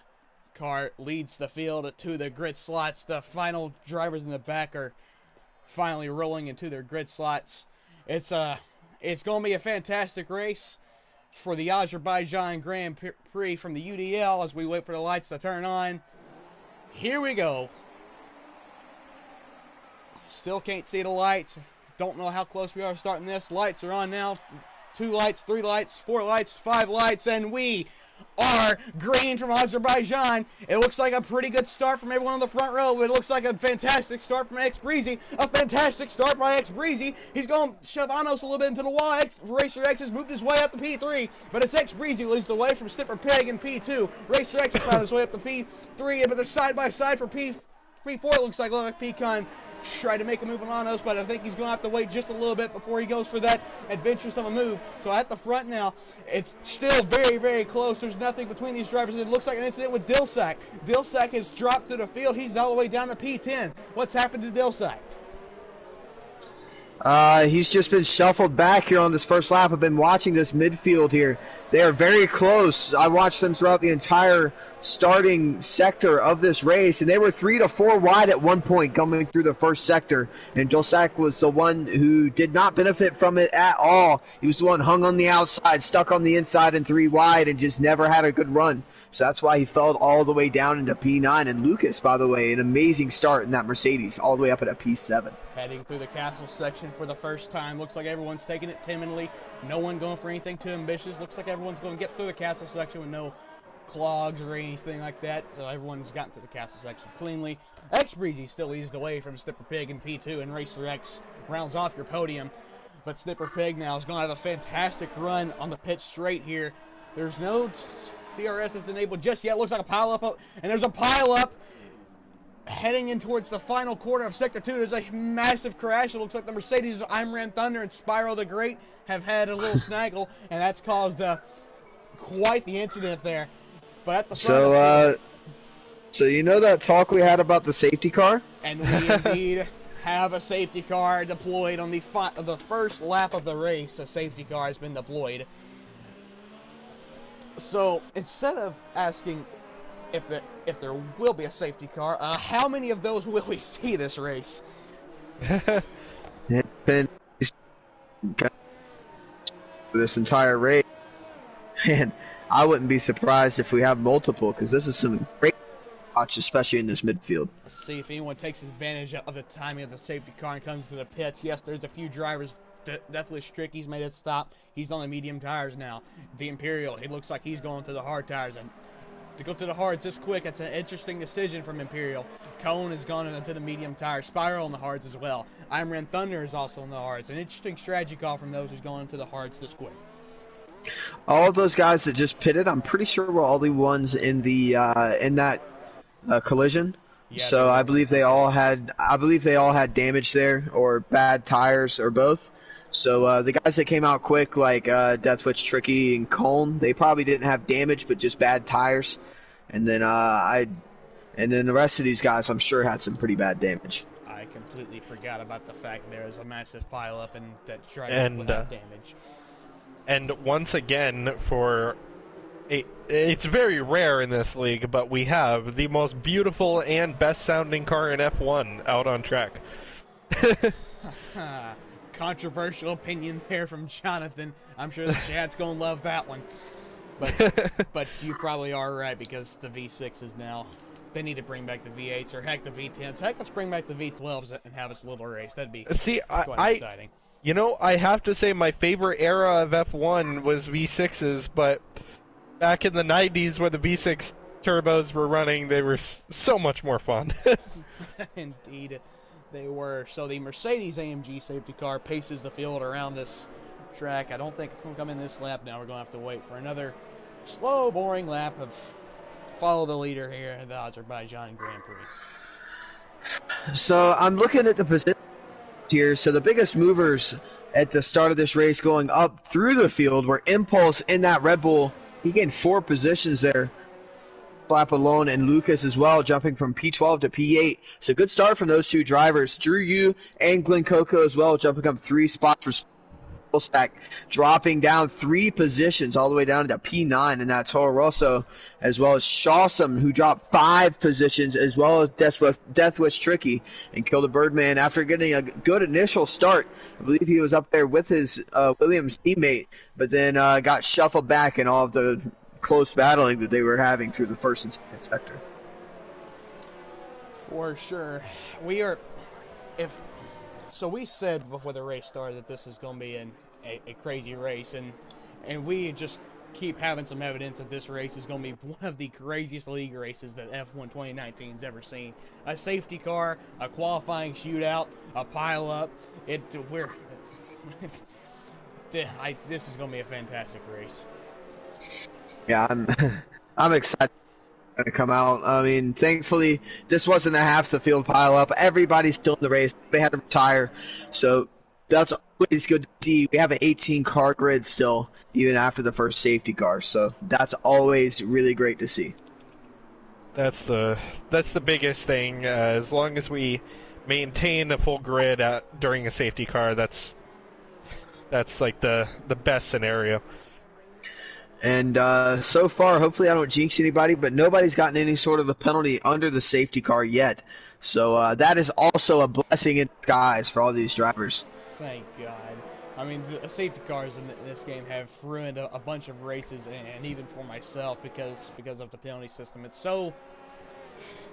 car leads the field to the grid slots. The final drivers in the back are finally rolling into their grid slots. It's going to be a fantastic race for the Azerbaijan Grand Prix from the UDL as we wait for the lights to turn on. Here we go. Still can't see the lights. Don't know how close we are starting this. Lights are on now. 2 lights, 3 lights, 4 lights, 5 lights, and we are green from Azerbaijan. It looks like a pretty good start from everyone on the front row. It looks like a fantastic start from X Breezy. A fantastic start by X Breezy. He's going to shove Anos a little bit into the wall. Racer X has moved his way up to P3, but it's X Breezy who leads the way from Snipper Pig in P2. Racer X has found his way up to P3, but they're side by side for P4. It looks like Pecan tried to make a move on Anos, but I think he's going to have to wait just a little bit before he goes for that adventurous of a move. So at the front now, it's still very, very close. There's nothing between these drivers. It looks like an incident with Dilsack. Dilsack has dropped through the field. He's all the way down to P10. What's happened to Dilsack? He's just been shuffled back here on this first lap. I've been watching this midfield here. They are very close. I watched them throughout the entire starting sector of this race, and they were 3 to 4 wide at one point coming through the first sector, and Dilsack was the one who did not benefit from it at all. He was the one hung on the outside, stuck on the inside and 3 wide, and just never had a good run. So that's why he fell all the way down into P9. And Lucas, by the way, an amazing start in that Mercedes, all the way up at a P7. Heading through the castle section for the first time. Looks like everyone's taking it timidly. No one going for anything too ambitious. Looks like everyone's going to get through the castle section with no clogs or anything like that. So everyone's gotten through the castle section cleanly. X Breezy still leads the way from Snipper Pig in P2, and Racer X rounds off your podium. But Snipper Pig now is going to have a fantastic run on the pit straight here. There's no DRS that's enabled just yet. Looks like a pile-up, and there's a pile-up heading in towards the final corner of Sector 2. There's a massive crash. It looks like the Mercedes Imran Thunder and Spyro the Great have had a little snaggle, and that's caused quite the incident there. But at the front so you know that talk we had about the safety car? And we indeed have a safety car deployed on the first lap of the race. A safety car has been deployed. So instead of asking if there will be a safety car, how many of those will we see this race? It's been this entire race, and I wouldn't be surprised if we have multiple, because this is some great watch, especially in this midfield. Let's see if anyone takes advantage of the timing of the safety car and comes to the pits. Yes, there's a few drivers. Deathwish Tricky's made it stop. He's on the medium tires now. The Imperial, it looks like he's going to the hard tires. And to go to the hards this quick, that's an interesting decision from Imperial. Cone has gone into the medium tires. Spyro on the hards as well. Imran Thunder is also on the hards. An interesting strategy call from those who's going into the hards this quick. All of those guys that just pitted, I'm pretty sure were all the ones in the in that collision. Yeah, so I believe they all had damage there, or bad tires, or both. So the guys that came out quick, like Deathwitch, Tricky, and Colm, they probably didn't have damage, but just bad tires. and then and then the rest of these guys, I'm sure, had some pretty bad damage. I completely forgot about the fact there is a massive pileup and that driver without damage. And once again, it's very rare in this league, but we have the most beautiful and best-sounding car in F1 out on track. Controversial opinion there from Jonathan. I'm sure the chat's gonna love that one. But you probably are right, because the V6 is now. They need to bring back the V8s, or heck, the V10s. Heck, let's bring back the V12s and have its little race. That'd be quite exciting. You know, I have to say my favorite era of F1 was V6s, but back in the 90s when the V6 turbos were running, they were so much more fun. Indeed, they were. So the Mercedes-AMG safety car paces the field around this track. I don't think it's going to come in this lap now. We're going to have to wait for another slow, boring lap of follow the leader here at the Azerbaijan Grand Prix. So I'm looking at the position here. So the biggest movers at the start of this race going up through the field were Impulse in that Red Bull. He gained 4 positions there. Lap alone, and Lucas as well, jumping from P12 to P8. So good start from those two drivers. Drew Yu and Glenn Coco as well, jumping up 3 spots for stack, dropping down 3 positions all the way down to P9 in that Toro Rosso, as well as Shawsome, who dropped 5 positions, as well as Death Wish Tricky and killed a Birdman after getting a good initial start. I believe he was up there with his Williams teammate, but then got shuffled back in all of the close battling that they were having through the first and second sector. For sure. So we said before the race started that this is going to be a crazy race, and we just keep having some evidence that this race is going to be one of the craziest league races that F1 2019's ever seen. A safety car, a qualifying shootout, a pileup. This is going to be a fantastic race. Yeah, I'm excited to come out. I mean, thankfully, this wasn't a half the field pile up. Everybody's still in the race. They had to retire, so that's always good to see. We have an 18-car grid still, even after the first safety car, so that's always really great to see. That's the biggest thing. As long as we maintain a full grid during a safety car, that's like the best scenario. And so far, hopefully I don't jinx anybody, but nobody's gotten any sort of a penalty under the safety car yet. So that is also a blessing in disguise for all these drivers. Thank God. I mean, the safety cars in this game have ruined a bunch of races, and even for myself, because of the penalty system. It's so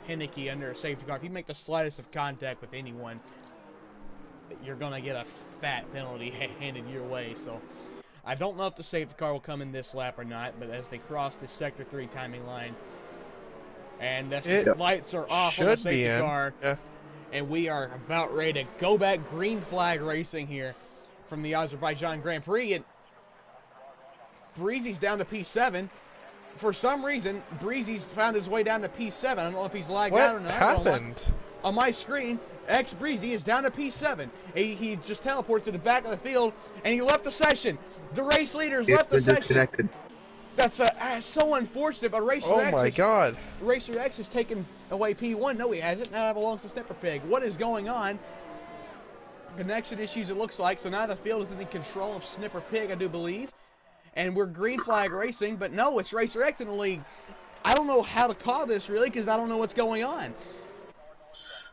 finicky under a safety car. If you make the slightest of contact with anyone, you're going to get a fat penalty handed your way. So I don't know if the safety car will come in this lap or not, but as they cross the Sector 3 timing line, and the lights are off on the safety car, and we are about ready to go back green flag racing here from the Azerbaijan Grand Prix, and Breezy's down to P7. For some reason, Breezy's found his way down to P7. I don't know if he's lagged out or not. What happened? On my screen, Breezy is down to P7. He just teleported to the back of the field, and he left the session. The race leaders left the session. That's so unfortunate, but Racer X has taken away P1. No, he hasn't. Now it belongs to Snipper Pig. What is going on? Connection issues, it looks like. So now the field is in the control of Snipper Pig, I do believe. And we're green flag racing, but no, it's Racer X in the league. I don't know how to call this, really, because I don't know what's going on.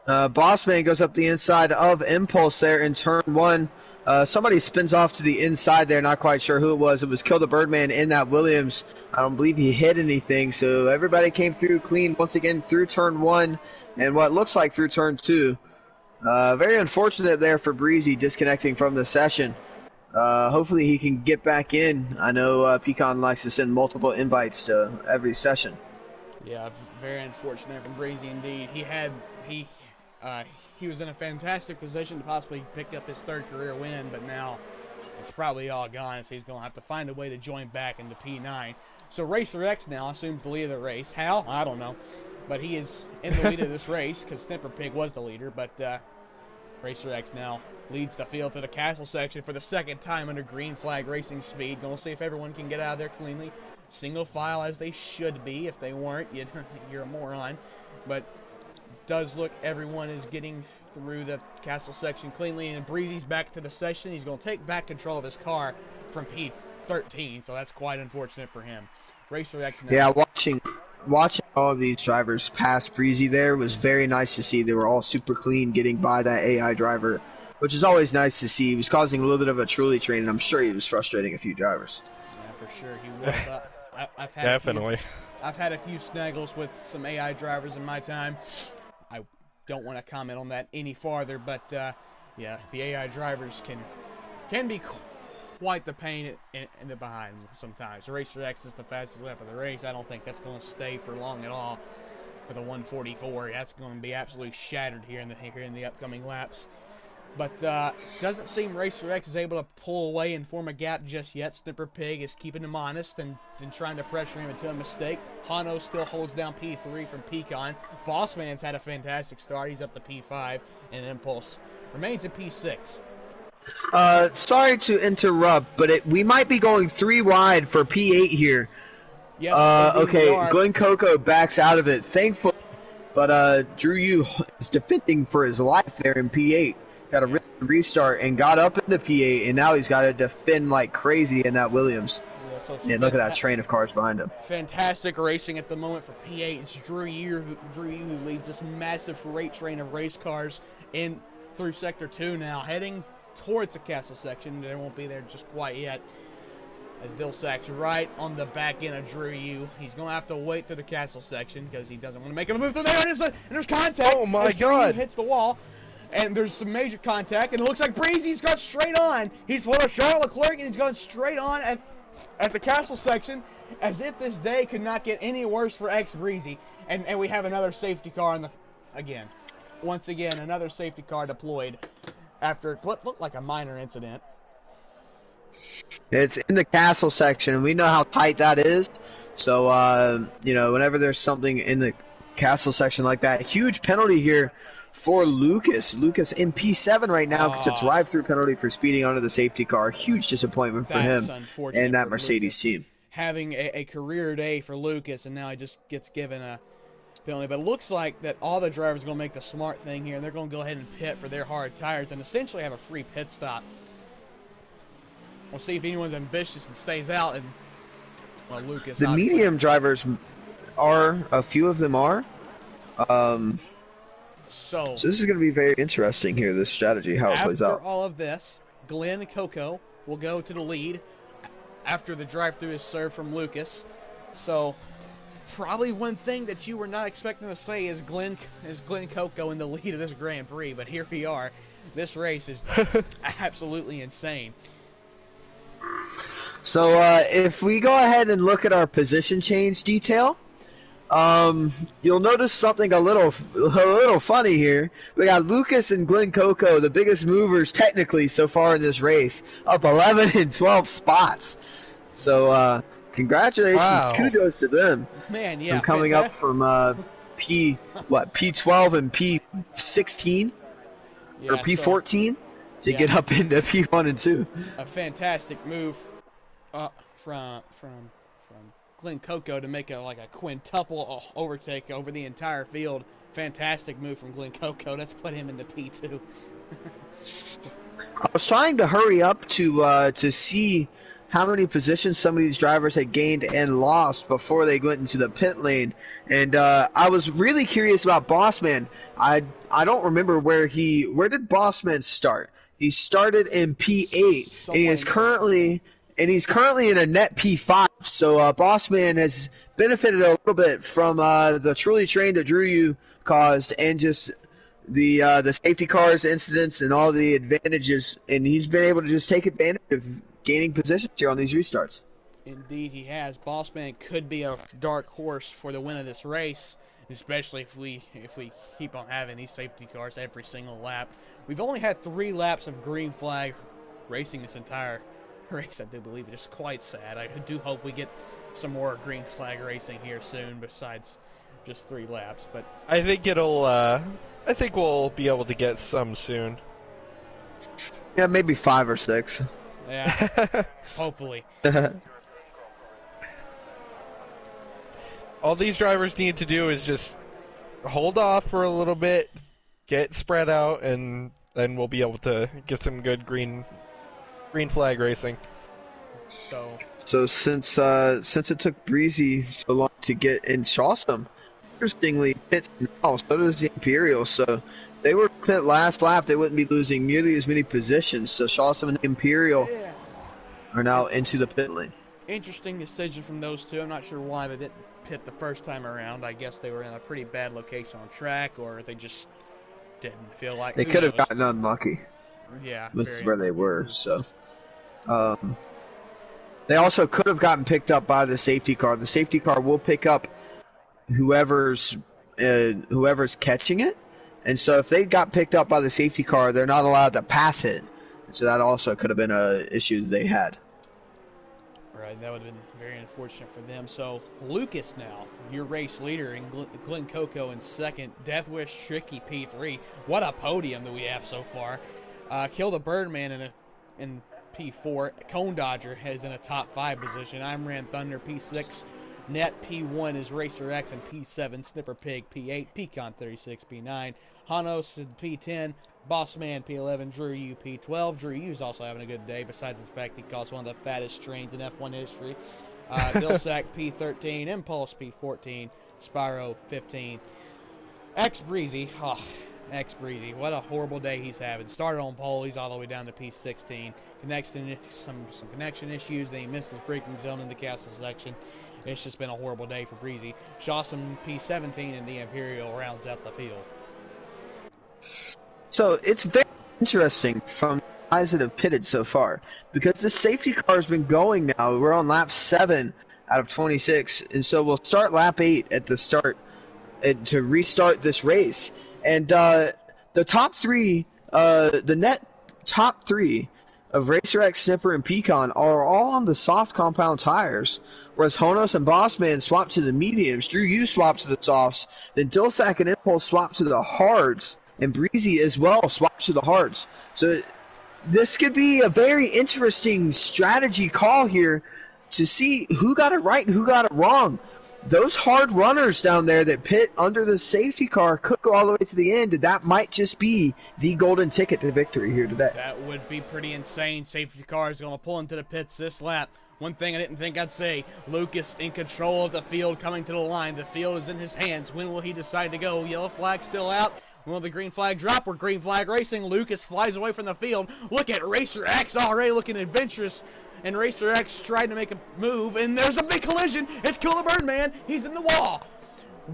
Bossman goes up the inside of Impulse there in turn 1. Somebody spins off to the inside there, not quite sure who it was. It was Kill the Birdman in that Williams. I don't believe he hit anything, so everybody came through clean once again through turn 1 and what looks like through turn 2. Very unfortunate there for Breezy disconnecting from the session. Hopefully he can get back in. I know Pecan likes to send multiple invites to every session. Yeah, very unfortunate for Breezy indeed. He was in a fantastic position to possibly pick up his 3rd career win, but now it's probably all gone, so he's going to have to find a way to join back into P9. So Racer X now assumes the lead of the race. How? I don't know. But he is in the lead of this race because Snipper Pig was the leader, but Racer X now leads the field to the castle section for the 2nd time under green flag racing speed. Going to see if everyone can get out of there cleanly. single file as they should be. If they weren't, you're a moron. But does look everyone is getting through the castle section cleanly, and Breezy's back to the session. He's going to take back control of his car from P13, so that's quite unfortunate for him. Racer X now. Yeah, watching all of these drivers pass Breezy there was very nice to see. They were all super clean getting by that AI driver, which is always nice to see. He was causing a little bit of a trolley train, and I'm sure he was frustrating a few drivers. Yeah, for sure he was. I've had Definitely. I've had a few snaggles with some AI drivers in my time. I don't want to comment on that any farther, but yeah, the AI drivers can be quite the pain in the behind sometimes. Racer X is the fastest lap of the race. I don't think that's going to stay for long at all with a 144. That's going to be absolutely shattered here in the upcoming laps. But doesn't seem Racer X is able to pull away and form a gap just yet. Snipper Pig is keeping him honest and trying to pressure him into a mistake. Hano still holds down P3 from Pecan. Bossman's had a fantastic start. He's up to P5, and Impulse remains at P6. Sorry to interrupt, but we might be going 3 wide for P8 here. Yes, okay, Glenn Coco backs out of it, thankfully, but Drew Yu is defending for his life there in P8. Got a restart and got up into P8, and now he's got to defend like crazy in that Williams. Yeah, look at that train of cars behind him. Fantastic racing at the moment for P8. It's Drew Yu who leads this massive freight train of race cars in through Sector 2 now, heading towards the castle section. They won't be there just quite yet, as Dilsak's right on the back end of Drew Yu. He's going to have to wait to the castle section because he doesn't want to make a move through there. And there's contact. Oh my Drew Yu God! hits the wall, and there's some major contact, and it looks like Breezy's got straight on. He's pulled a Charles Leclerc, and he's going straight on at the castle section, as if this day could not get any worse for X Breezy. And we have another safety car once again, another safety car deployed after what looked like a minor incident. It's in the castle section. We know how tight that is. So, whenever there's something in the castle section like that, huge penalty here for Lucas. Lucas in P7 right now gets a drive-through penalty for speeding onto the safety car. Huge disappointment for him and that Mercedes team. Having a career day for Lucas, and now he just gets given a penalty. But it looks like that all the drivers are going to make the smart thing here, and they're going to go ahead and pit for their hard tires and essentially have a free pit stop. We'll see if anyone's ambitious and stays out. And Lucas. The medium drivers a few of them are. So this is going to be very interesting here, this strategy, how it plays out. After all of this, Glenn Coco will go to the lead after the drive-through is served from Lucas. So probably one thing that you were not expecting to say is Glenn Coco in the lead of this Grand Prix, but here we are. This race is absolutely insane. So if we go ahead and look at our position change detail, you'll notice something a little funny here. We got Lucas and Glenn Coco, the biggest movers technically so far in this race, up 11 and 12 spots. So congratulations, kudos to them. Man, yeah, from coming fantastic. Up from P12 and P16 or P14 to get up into P1 and 2. A fantastic move from Glenn Coco to make a quintuple overtake over the entire field. Fantastic move from Glenn Coco. Let's put him into P2. I was trying to hurry up to see how many positions some of these drivers had gained and lost before they went into the pit lane, and I was really curious about Bossman. I don't remember where did Bossman start? He started in P8, and he's currently in a net P5. So Bossman has benefited a little bit from the trolley train that Drew Yu caused, and just the safety cars incidents and all the advantages, and he's been able to just take advantage of gaining positions here on these restarts. Indeed, he has. Bossman could be a dark horse for the win of this race, especially if we keep on having these safety cars every single lap. We've only had 3 laps of green flag racing this entire race. I do believe it is quite sad. I do hope we get some more green flag racing here soon, besides just 3 laps. But I think I think we'll be able to get some soon. Yeah, maybe 5 or 6. Yeah, hopefully. all these drivers need to do is just hold off for a little bit, get spread out, and then we'll be able to get some good green flag racing. So since it took Breezy so long to get in Shawsome, interestingly pits now, so does the Imperial. So they were pit last lap, they wouldn't be losing nearly as many positions. So Shawsome and the Imperial are now into the pit lane. Interesting decision from those two. I'm not sure why they didn't pit the first time around. I guess they were in a pretty bad location on track, or they just didn't feel like. They could have gotten unlucky. Yeah, with where they were. So they also could have gotten picked up by the safety car. The safety car will pick up whoever's catching it, and so if they got picked up by the safety car, they're not allowed to pass it. So that also could have been an issue that they had. Right, that would have been very unfortunate for them. So Lucas now, your race leader, and Glenn Coco in second. Deathwish Tricky P3. What a podium that we have so far. Killed a Birdman in P4. Cone Dodger is in a top 5 position. I'm Ran Thunder P6. Net P1 is Racer X, and P7 Snipper Pig P8. Pecan 36 P9. Hanos in P10. Bossman P11. Drew U P12. Drew U's also having a good day, besides the fact he caused one of the fattest trains in F1 history. Dilsack P13. Impulse P14. Spyro 15. X Breezy. X Breezy. What a horrible day he's having. Started on pole. He's all the way down to P16. Some connection issues. Then he missed his braking zone in the castle section. It's just been a horrible day for Breezy. Shawsome P17, and the Imperial rounds out the field. So it's very interesting from the guys that have pitted so far, because the safety car has been going now. We're on lap 7 out of 26, and so we'll start lap 8 at the start to restart this race. And the top 3, the net top 3 of Racer X, Snipper, and Pecan are all on the soft compound tires, whereas Honos and Bossman swapped to the mediums, Drew U swapped to the softs, then Dilsack and Impulse swapped to the hards, and Breezy as well swapped to the hards. So this could be a very interesting strategy call here to see who got it right and who got it wrong. Those hard runners down there that pit under the safety car could go all the way to the end, and that might just be the golden ticket to victory here today. That would be pretty insane. Safety car is going to pull into the pits this lap. One thing I didn't think I'd say, Lucas in control of the field coming to the line. The field is in his hands. When will he decide to go? Yellow flag still out. Will the green flag drop? We're green flag racing. Lucas flies away from the field. Look at Racer X already looking adventurous. And Racer X tried to make a move, and there's a big collision. It's Killer Birdman. He's in the wall.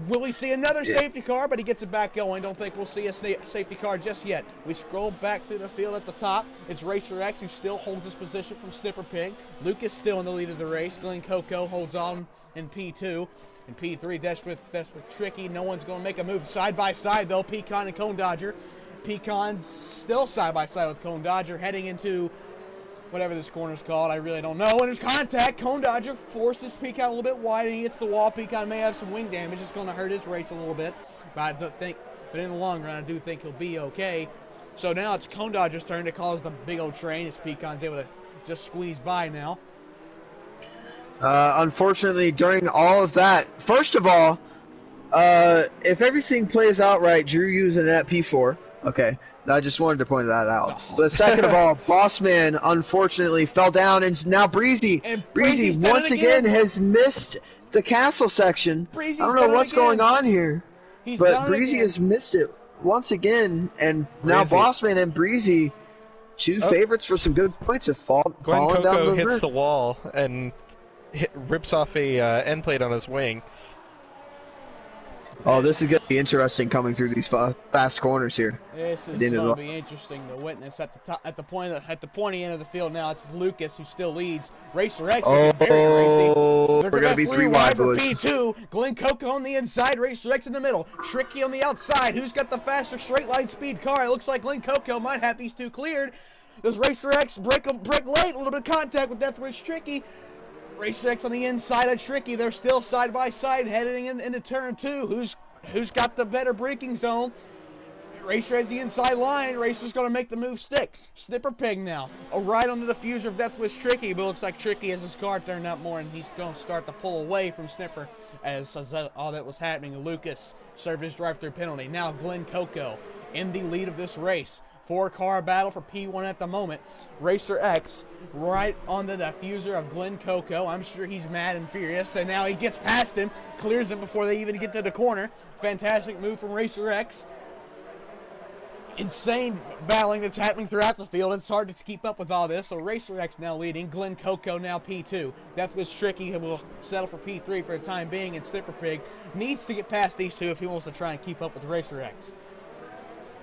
Will we see another safety car? But he gets it back going. Don't think we'll see a safety car just yet. We scroll back through the field at the top. It's Racer X who still holds his position from Snipper Pig. Lucas still in the lead of the race. Glenn Coco holds on in P2. In P3, that's with Tricky. No one's going to make a move side by side, though. Pecan and Cone Dodger. Pecan's still side by side with Cone Dodger, heading into whatever this corner's called. I really don't know. And there's contact. Cone Dodger forces Pecan a little bit wide, and he hits the wall. Pecan may have some wing damage. It's going to hurt his race a little bit. But in the long run, I do think he'll be okay. So now it's Cone Dodger's turn to cause the big old train, as Pecan's able to just squeeze by now. Unfortunately, during all of that, first of all, if everything plays out right, Drew using that P4. Okay, I just wanted to point that out. Oh. But second of all, Bossman unfortunately fell down, and now Breezy once again has missed the castle section. Breezy's I don't know what's going on here, but Breezy again. has missed it once again, and now Bossman and Breezy, two favorites for some good points, have fallen down the hits river. the wall and rips off a end plate on his wing. Oh, this is going to be interesting coming through these fast corners here. This is going to be interesting to witness at the top, at the pointy end of the field. Now it's Lucas who still leads. Racer X is very racy. We're going to be 3 wide, boys. P2. Glenn Coco on the inside. Racer X in the middle. Tricky on the outside. Who's got the faster straight line speed car? It looks like Glenn Coco might have these two cleared. Does Racer X break late? A little bit of contact with Deathwish Tricky. Racer X on the inside of Tricky. They're still side by side heading into turn 2. Who's got the better braking zone? Racer has the inside line. Racer's going to make the move stick. Snipper Pig now. A ride on the diffuser of Death Wish Tricky, but looks like Tricky has his car turned up more, and he's going to start to pull away from Snipper as all that was happening. Lucas served his drive-through penalty. Now Glenn Coco in the lead of this race. 4-car battle for P1 at the moment. Racer X right on the diffuser of Glenn Coco. I'm sure he's mad and furious, and now he gets past him, clears him before they even get to the corner. Fantastic move from Racer X. Insane battling that's happening throughout the field. It's hard to keep up with all this. So Racer X now leading. Glenn Coco now P2. Death Wish Tricky, who will settle for P3 for the time being. And Snipper Pig needs to get past these two if he wants to try and keep up with Racer X.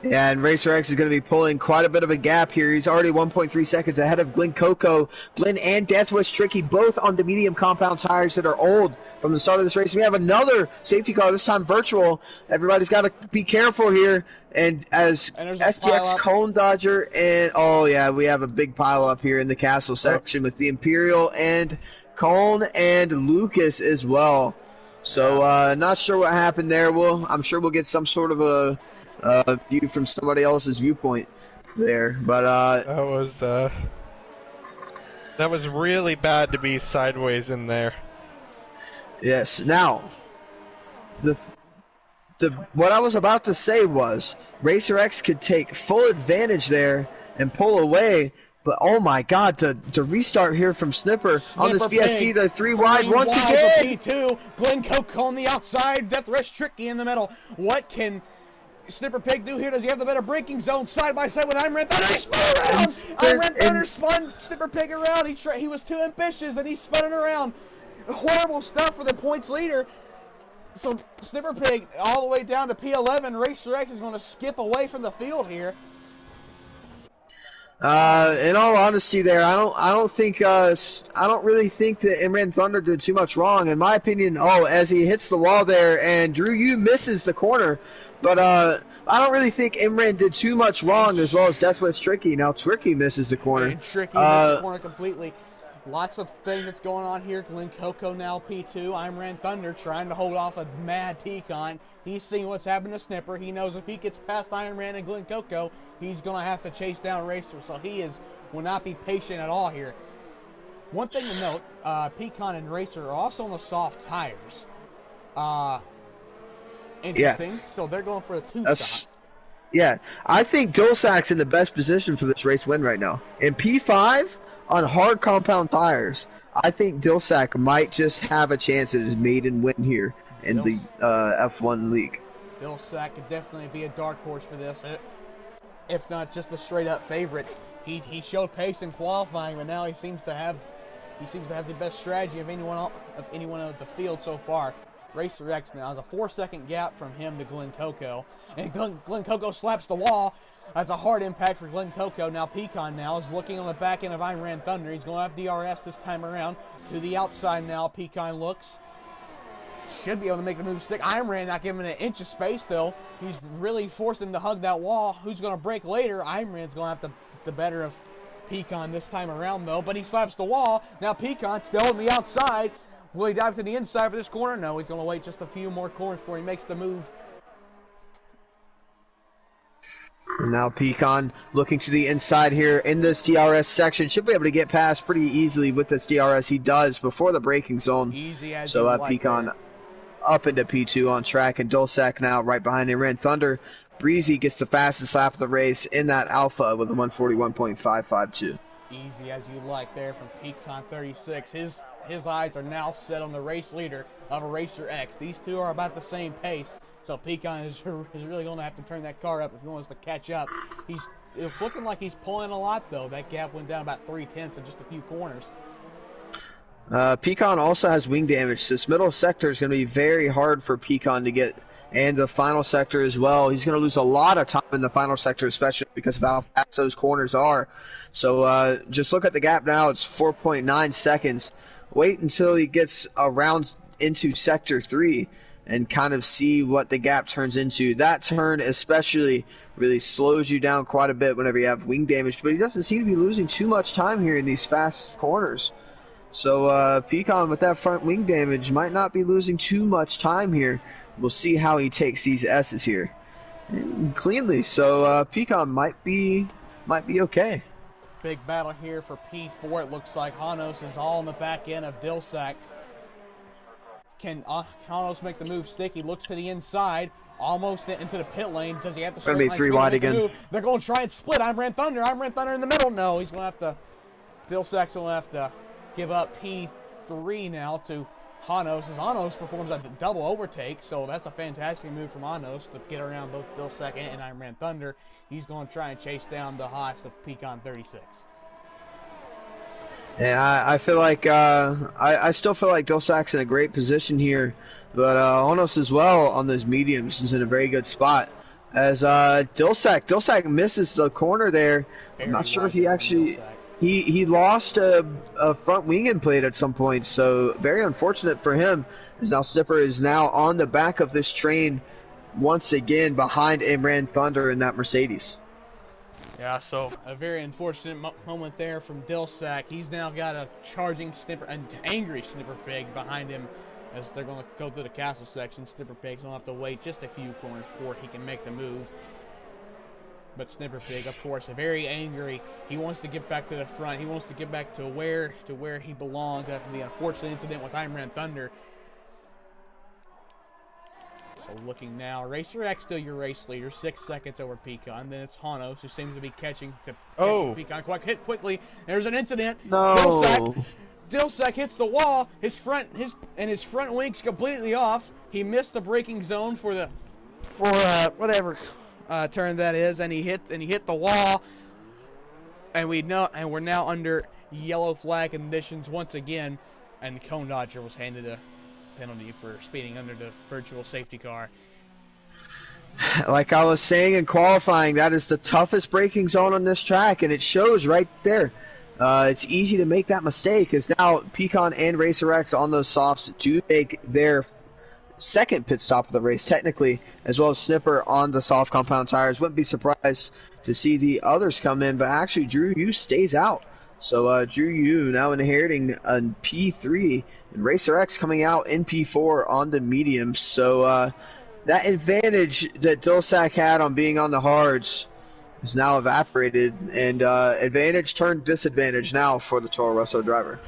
Yeah, and Racer X is going to be pulling quite a bit of a gap here. He's already 1.3 seconds ahead of Glenn Coco. Glenn and Death Wish Tricky both on the medium compound tires that are old from the start of this race. We have another safety car, this time virtual. Everybody's got to be careful here. And as SGX Cone Dodger and, oh yeah, we have a big pile up here in the castle section with the Imperial and Cone and Lucas as well. So not sure what happened there. I'm sure we'll get some sort of a view from somebody else's viewpoint there, but that was really bad to be sideways in there. Yes. Now, what I was about to say was Racer X could take full advantage there and pull away, but oh my God, to restart here from Snipper on this VSC, the three wide once again. P2, Glenn Coco on the outside, Death Wish Tricky in the middle. What can Snipper Pig do here? Does he have the better braking zone side by side with Imran Thunder? He spun around! Imran Thunder spun Snipper Pig around. He was too ambitious and he spun it around. Horrible stuff for the points leader. So Snipper Pig all the way down to P11. Racer X is going to skip away from the field here. In all honesty, there, I don't really think that Imran Thunder did too much wrong. In my opinion, as he hits the wall there, and Drew Yu misses the corner, but I don't really think Imran did too much wrong, as well as Death Wish Tricky. Now Tricky misses the corner. And Tricky misses the corner completely. Lots of things that's going on here. Glenn Coco now P2. Imran Thunder trying to hold off a mad Pecan. He's seeing what's happened to Snipper. He knows if he gets past Imran and Glenn Coco, he's going to have to chase down Racer. So he will not be patient at all here. One thing to note, Pecan and Racer are also on the soft tires. Interesting. Yeah. So they're going for a two-stop. Yeah, I think Dulsac's in the best position for this race win right now. In P5, on hard compound tires, I think Dulsac might just have a chance at his maiden win here in the F1 league. Dulsac could definitely be a dark horse for this, if not just a straight-up favorite. He showed pace in qualifying, but now he seems to have the best strategy of anyone of the field so far. Racer X now has a 4-second gap from him to Glenn Coco, and Glenn Coco slaps the wall. That's a hard impact for Glenn Coco. Now Pecan now is looking on the back end of Imran Thunder. He's going to have DRS this time around. To the outside now, Pecan looks. Should be able to make the move stick. Imran not giving an inch of space, though. He's really forced him to hug that wall. Who's going to break later? Imran's going to have the better of Pecan this time around, though. But he slaps the wall. Now Pecan still on the outside. Will he dive to the inside for this corner? No, he's going to wait just a few more corners before he makes the move. Now Pecan looking to the inside here in this DRS section. Should be able to get past pretty easily with this DRS. He does before the braking zone. Easy as so Pecan up into P2 on track, and Dulsac now right behind him. Ran Thunder. Breezy gets the fastest lap of the race in that Alpha with a 141.552. Easy as you like there from Pecan 36. His eyes are now set on the race leader of Racer X. These two are about the same pace. So Pecan is really going to have to turn that car up if he wants to catch up. It's looking like he's pulling a lot, though. That gap went down about 0.3 in just a few corners. Pecan also has wing damage. This middle sector is going to be very hard for Pecan to get, and the final sector as well. He's going to lose a lot of time in the final sector, especially because of how fast those corners are. So just look at the gap now. It's 4.9 seconds. Wait until he gets around into Sector 3 and kind of see what the gap turns into. That turn especially really slows you down quite a bit whenever you have wing damage, but he doesn't seem to be losing too much time here in these fast corners. So Pecan with that front wing damage might not be losing too much time here. We'll see how he takes these S's here. cleanly. So Pecan might be okay. Big battle here for P4. It looks like Hanos is all on the back end of Dilsack. Can Hanos make the move stick? He looks to the inside, almost into the pit lane. Does he have to Gonna be 3 wide again. They're going to try and split. I'm Ran Thunder in the middle. No, he's going to have to. Dilsack's going to have to give up P3 now to Hanos, as Hanos performs a double overtake. So that's a fantastic move from Hanos to get around both Dilsack and I'm Ran Thunder. He's going to try and chase down the Haas of Pecan 36. Yeah, I feel like I still feel like Dilsack's in a great position here, but Honos as well on those mediums is in a very good spot. As Dilsack misses the corner there. I'm not sure if he actually he lost a front wing and plate at some point, so very unfortunate for him. As now Snipper is now on the back of this train once again behind Imran Thunder in that Mercedes. Yeah, so a very unfortunate moment there from Dilsack. He's now got a charging Snipper, an angry Snipper Pig behind him as they're going to go through the castle section. Snipper Pig's going to have to wait just a few corners before he can make the move. But Snipper Pig, of course, very angry. He wants to get back to the front. He wants to get back to where he belongs after the unfortunate incident with Imran Thunder. So looking now, Racer X still your race leader, 6 seconds over Pecan. Then it's Hanos, who seems to be catching Pecan quite quickly. There's an incident. No. Dilsack hits the wall. His front wing's completely off. He missed the braking zone for whatever turn that is, and he hit the wall. And we're now under yellow flag conditions once again, and Cone Dodger was handed a penalty for speeding under the virtual safety car. Like I was saying in qualifying, that is the toughest braking zone on this track, and it shows right there. It's easy to make that mistake, as now Pecan and Racer X on those softs do make their second pit stop of the race, technically, as well as Snipper on the soft compound tires. Wouldn't be surprised to see the others come in, but actually Drew Yu stays out. So Drew Yu now inheriting a P3, and Racer X coming out in P4 on the mediums. So that advantage that Dilsack had on being on the hards is now evaporated, and advantage turned disadvantage now for the Toro Rosso driver.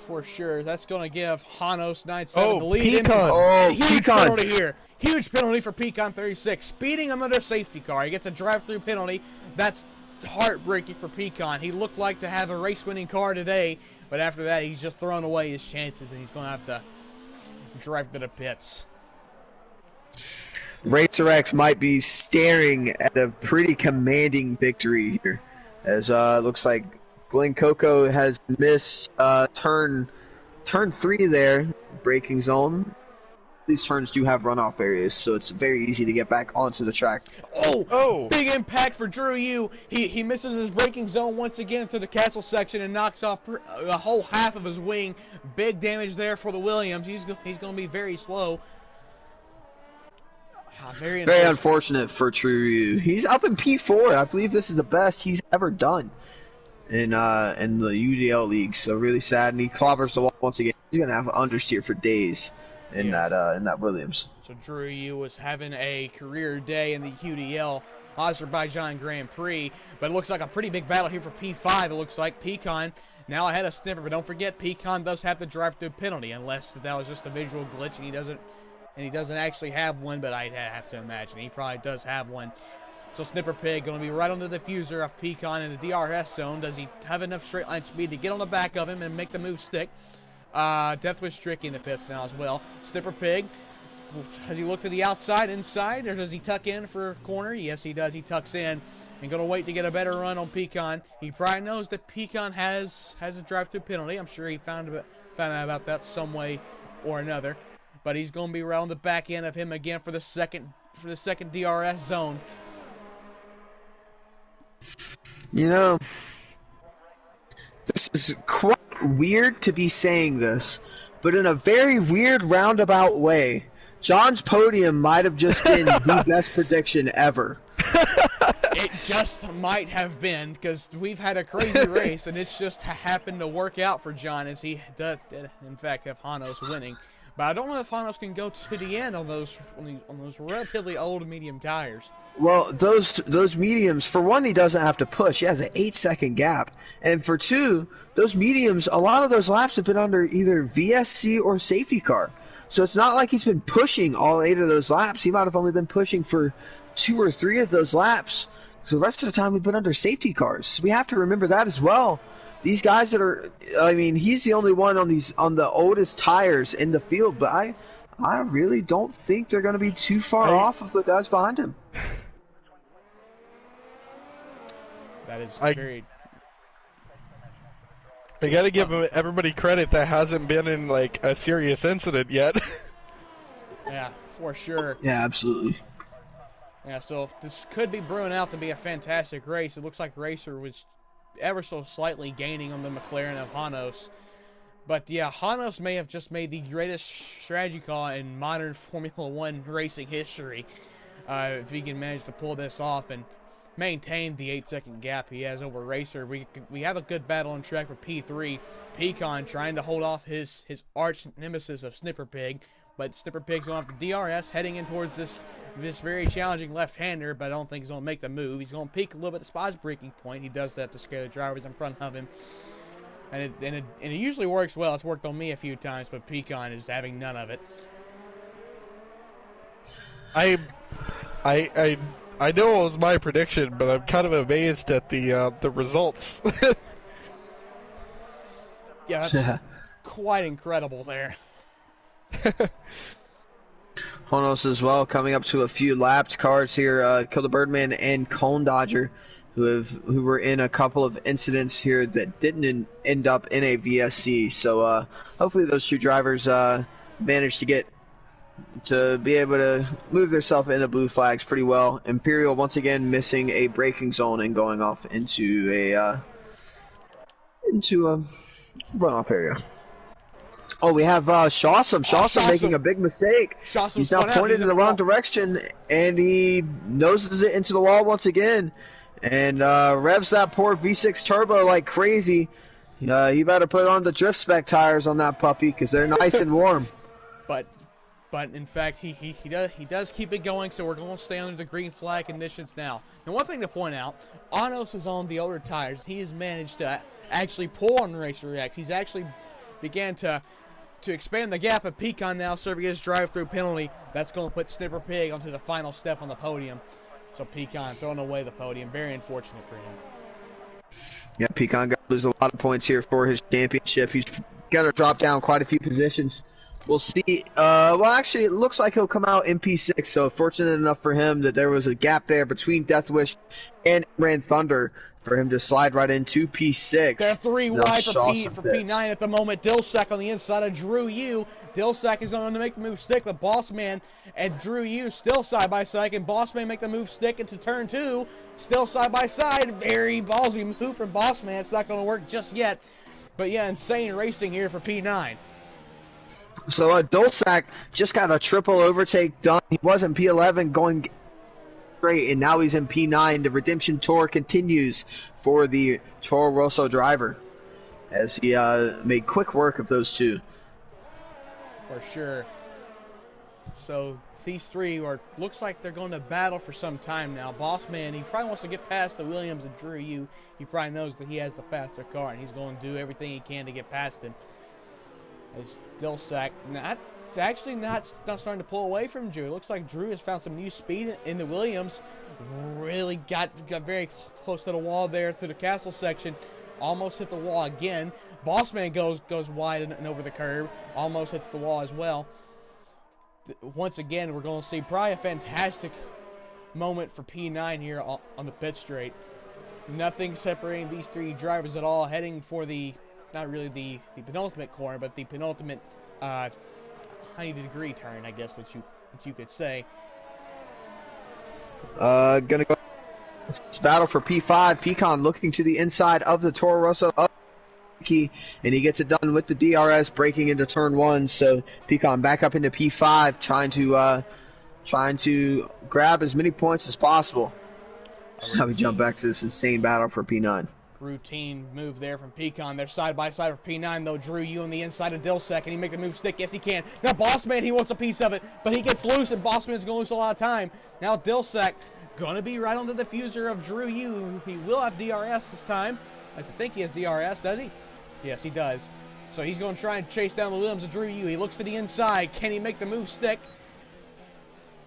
For sure. That's going to give Hanos 9-7 the lead. Pecan. Huge penalty here. Huge penalty for Pecan 36. Speeding under safety car. He gets a drive-through penalty. That's heartbreaking for Pecan. He looked like to have a race-winning car today, but after that he's just thrown away his chances, and he's going to have to drive to the pits. Racer X might be staring at a pretty commanding victory here, as it looks like Glenn Coco has missed turn 3 there, braking zone. These turns do have runoff areas, so it's very easy to get back onto the track. Oh! Big impact for Drew Yu. He misses his braking zone once again into the castle section and knocks off a whole half of his wing. Big damage there for the Williams. He's going to be very slow. Very unfortunate for Drew Yu. He's up in P4. I believe this is the best he's ever done in the UDL league. So really sad, and he clobbers the wall once again. He's going to have understeer for days in that Williams. So Drew Yu was having a career day in the UDL Azerbaijan Grand Prix, but it looks like a pretty big battle here for P5. It looks like Pecan now ahead of Snipper, but don't forget Pecan does have the drive-through penalty, unless that was just a visual glitch and he doesn't actually have one, but I'd have to imagine he probably does have one. So Snipper Pig going to be right on the diffuser of Pecan in the DRS zone. Does he have enough straight line speed to get on the back of him and make the move stick? Death Wish Tricky in the pits now as well. Snipper Pig, does he look to the outside, inside, or does he tuck in for a corner? Yes, he does. He tucks in and going to wait to get a better run on Pecan. He probably knows that Pecan has a drive-through penalty. I'm sure he found out about that some way or another. But he's going to be right on the back end of him again for the second DRS zone. You know, this is quite weird to be saying this, but in a very weird roundabout way, John's podium might have just been the best prediction ever. It just might have been, because we've had a crazy race, and it's just happened to work out for John, as he did in fact have Hanos winning. But I don't know if Honos can go to the end on those relatively old medium tires. Well, those mediums, for one, he doesn't have to push. He has an 8-second gap. And for two, those mediums, a lot of those laps have been under either VSC or safety car. So it's not like he's been pushing all 8 of those laps. He might have only been pushing for 2 or 3 of those laps. So the rest of the time we've been under safety cars. We have to remember that as well. These guys that are, I mean, he's the only one on the oldest tires in the field, but I really don't think they're going to be too far off of the guys behind him. That is very. I gotta give everybody credit that hasn't been in like a serious incident yet. Yeah, for sure. Yeah, absolutely. Yeah, so this could be brewing out to be a fantastic race. It looks like Racer was ever so slightly gaining on the McLaren of Honos. But yeah, Honos may have just made the greatest strategy call in modern Formula One racing history. If he can manage to pull this off and maintain the 8-second gap he has over Racer. We have a good battle on track for P3. Pecan trying to hold off his arch nemesis of Snipper Pig, but Snipper Pig's going off the DRS, heading in towards this very challenging left-hander, but I don't think he's going to make the move. He's going to peak a little bit at the spot's breaking point. He does that to scare the drivers in front of him. And it usually works well. It's worked on me a few times, but Pecan is having none of it. I know it was my prediction, but I'm kind of amazed at the results. Yeah, that's quite incredible there. Honos as well, coming up to a few lapped cars here. Kill the Birdman and Cone Dodger, who were in a couple of incidents here that didn't end up in a VSC. So hopefully those two drivers managed to be able to move themselves into blue flags pretty well. Imperial once again missing a braking zone and going off into a runoff area. Oh, we have Shawsome. Shawsome making a big mistake. He's now pointed in the wrong direction, and he noses it into the wall once again, and revs that poor V6 turbo like crazy. You better put on the drift spec tires on that puppy because they're nice and warm. But in fact, he does keep it going, so we're going to stay under the green flag conditions now. And one thing to point out, Anos is on the older tires. He has managed to actually pull on Racer X. He's actually began to expand the gap of Pecan now, serving his drive-through penalty. That's going to put Snipper Pig onto the final step on the podium. So Pecan throwing away the podium. Very unfortunate for him. Yeah, Pecan got to lose a lot of points here for his championship. He's going to drop down quite a few positions. We'll see. Well, actually, it looks like he'll come out in P6, so fortunate enough for him that there was a gap there between Deathwish and Ran Thunder for him to slide right into P6. They're 3 wide for P9 at the moment. Dilsack on the inside of Drew Yu. Dilsack is going to make the move stick, but Bossman and Drew Yu still side by side. Can Bossman make the move stick into turn 2? Still side by side. Very ballsy move from Bossman. It's not going to work just yet. But yeah, insane racing here for P9. So Dolsack just got a triple overtake done. He was in P11 going great, and now he's in P9. The redemption tour continues for the Toro Rosso driver as he made quick work of those two. For sure. So these three looks like they're going to battle for some time now. Bossman, he probably wants to get past the Williams and Drew Yu. He probably knows that he has the faster car, and he's going to do everything he can to get past him. As Dilsack not starting to pull away from Drew. It looks like Drew has found some new speed in the Williams. Really got very close to the wall there through the castle section. Almost hit the wall again. Bossman goes wide and over the curb. Almost hits the wall as well. Once again, we're going to see probably a fantastic moment for P9 here on the pit straight. Nothing separating these three drivers at all, heading for not really the penultimate corner, but the penultimate 90-degree turn, I guess that you could say. Gonna go battle for P5. Pecan looking to the inside of the Toro Rosso and he gets it done with the DRS, breaking into turn 1. So Pecan back up into P5, trying to grab as many points as possible. That's how we jump back to this insane battle for P9. routine move there from Pecan. They're side by side for P9 though. Drew you on the inside of Dilsek. Can he make the move stick? Yes, he can. Now Bossman, he wants a piece of it, but he gets loose, and Bossman's going to lose a lot of time. Now Dilsek going to be right on the diffuser of Drew you. He will have DRS this time. I think he has DRS, does he? Yes, he does. So he's going to try and chase down the limbs of Drew you. He looks to the inside. Can he make the move stick?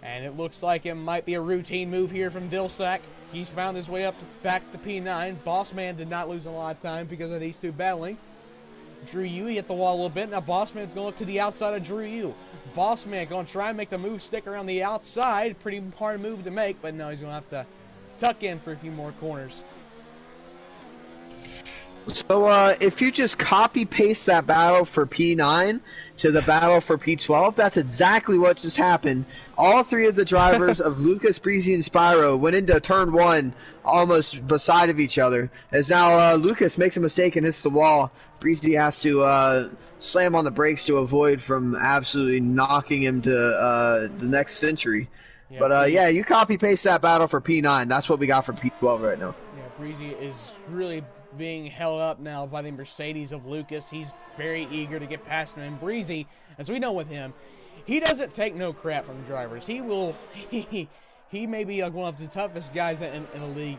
And it looks like it might be a routine move here from Dilsek. He's found his way up back to P9. Bossman did not lose a lot of time because of these two battling. Drew Yu hit the wall a little bit. Now Bossman's going to look to the outside of Drew Yu. Bossman going to try and make the move stick around the outside. Pretty hard move to make, but no, he's going to have to tuck in for a few more corners. So if you just copy-paste that battle for P9 to the battle for P12, that's exactly what just happened. All three of the drivers of Lucas, Breezy, and Spyro went into turn 1 almost beside of each other. As now Lucas makes a mistake and hits the wall. Breezy has to slam on the brakes to avoid from absolutely knocking him to the next century. Yeah, but yeah, you copy-paste that battle for P9. That's what we got for P12 right now. Yeah, Breezy is really being held up now by the Mercedes of Lucas. He's very eager to get past him. And Breezy, as we know with him, he doesn't take no crap from drivers. He will, he may be like one of the toughest guys in the league.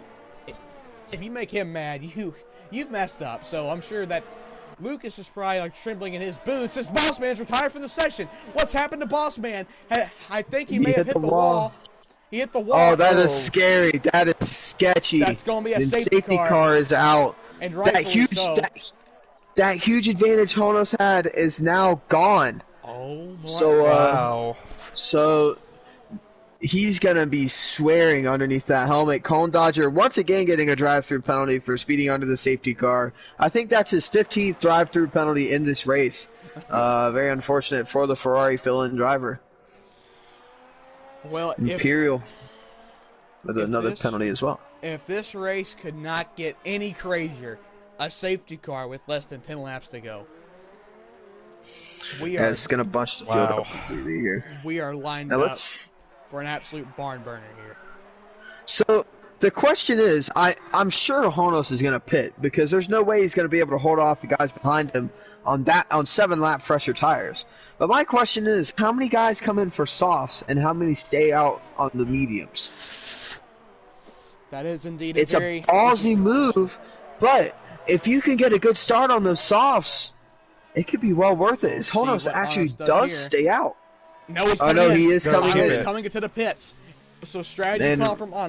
If you make him mad, you've messed up. So I'm sure that Lucas is probably like trembling in his boots as Bossman's retired from the session. What's happened to Bossman? I think he may have hit the wall. He hit the wall. Oh, that is scary. That is sketchy. That's going to be a safety car is out. And that huge, so. that huge advantage Honos had is now gone. Oh my wow. So he's gonna be swearing underneath that helmet. Cone Dodger once again getting a drive-through penalty for speeding under the safety car. I think that's his 15th drive-through penalty in this race. Very unfortunate for the Ferrari fill-in driver. Well, Imperial with another penalty as well. If this race could not get any crazier, a safety car with less than 10 laps to go. It's going to bunch the field up completely here. We are lined up for an absolute barn burner here. So the question is, I'm sure Honos is going to pit because there's no way he's going to be able to hold off the guys behind him on 7-lap fresher tires. But my question is, how many guys come in for softs and how many stay out on the mediums? That is indeed a ballsy move, but if you can get a good start on those softs, it could be well worth it. Honos actually does stay out. No, he's coming in. He is coming in. He's coming into the pits. So strategy call from Ono.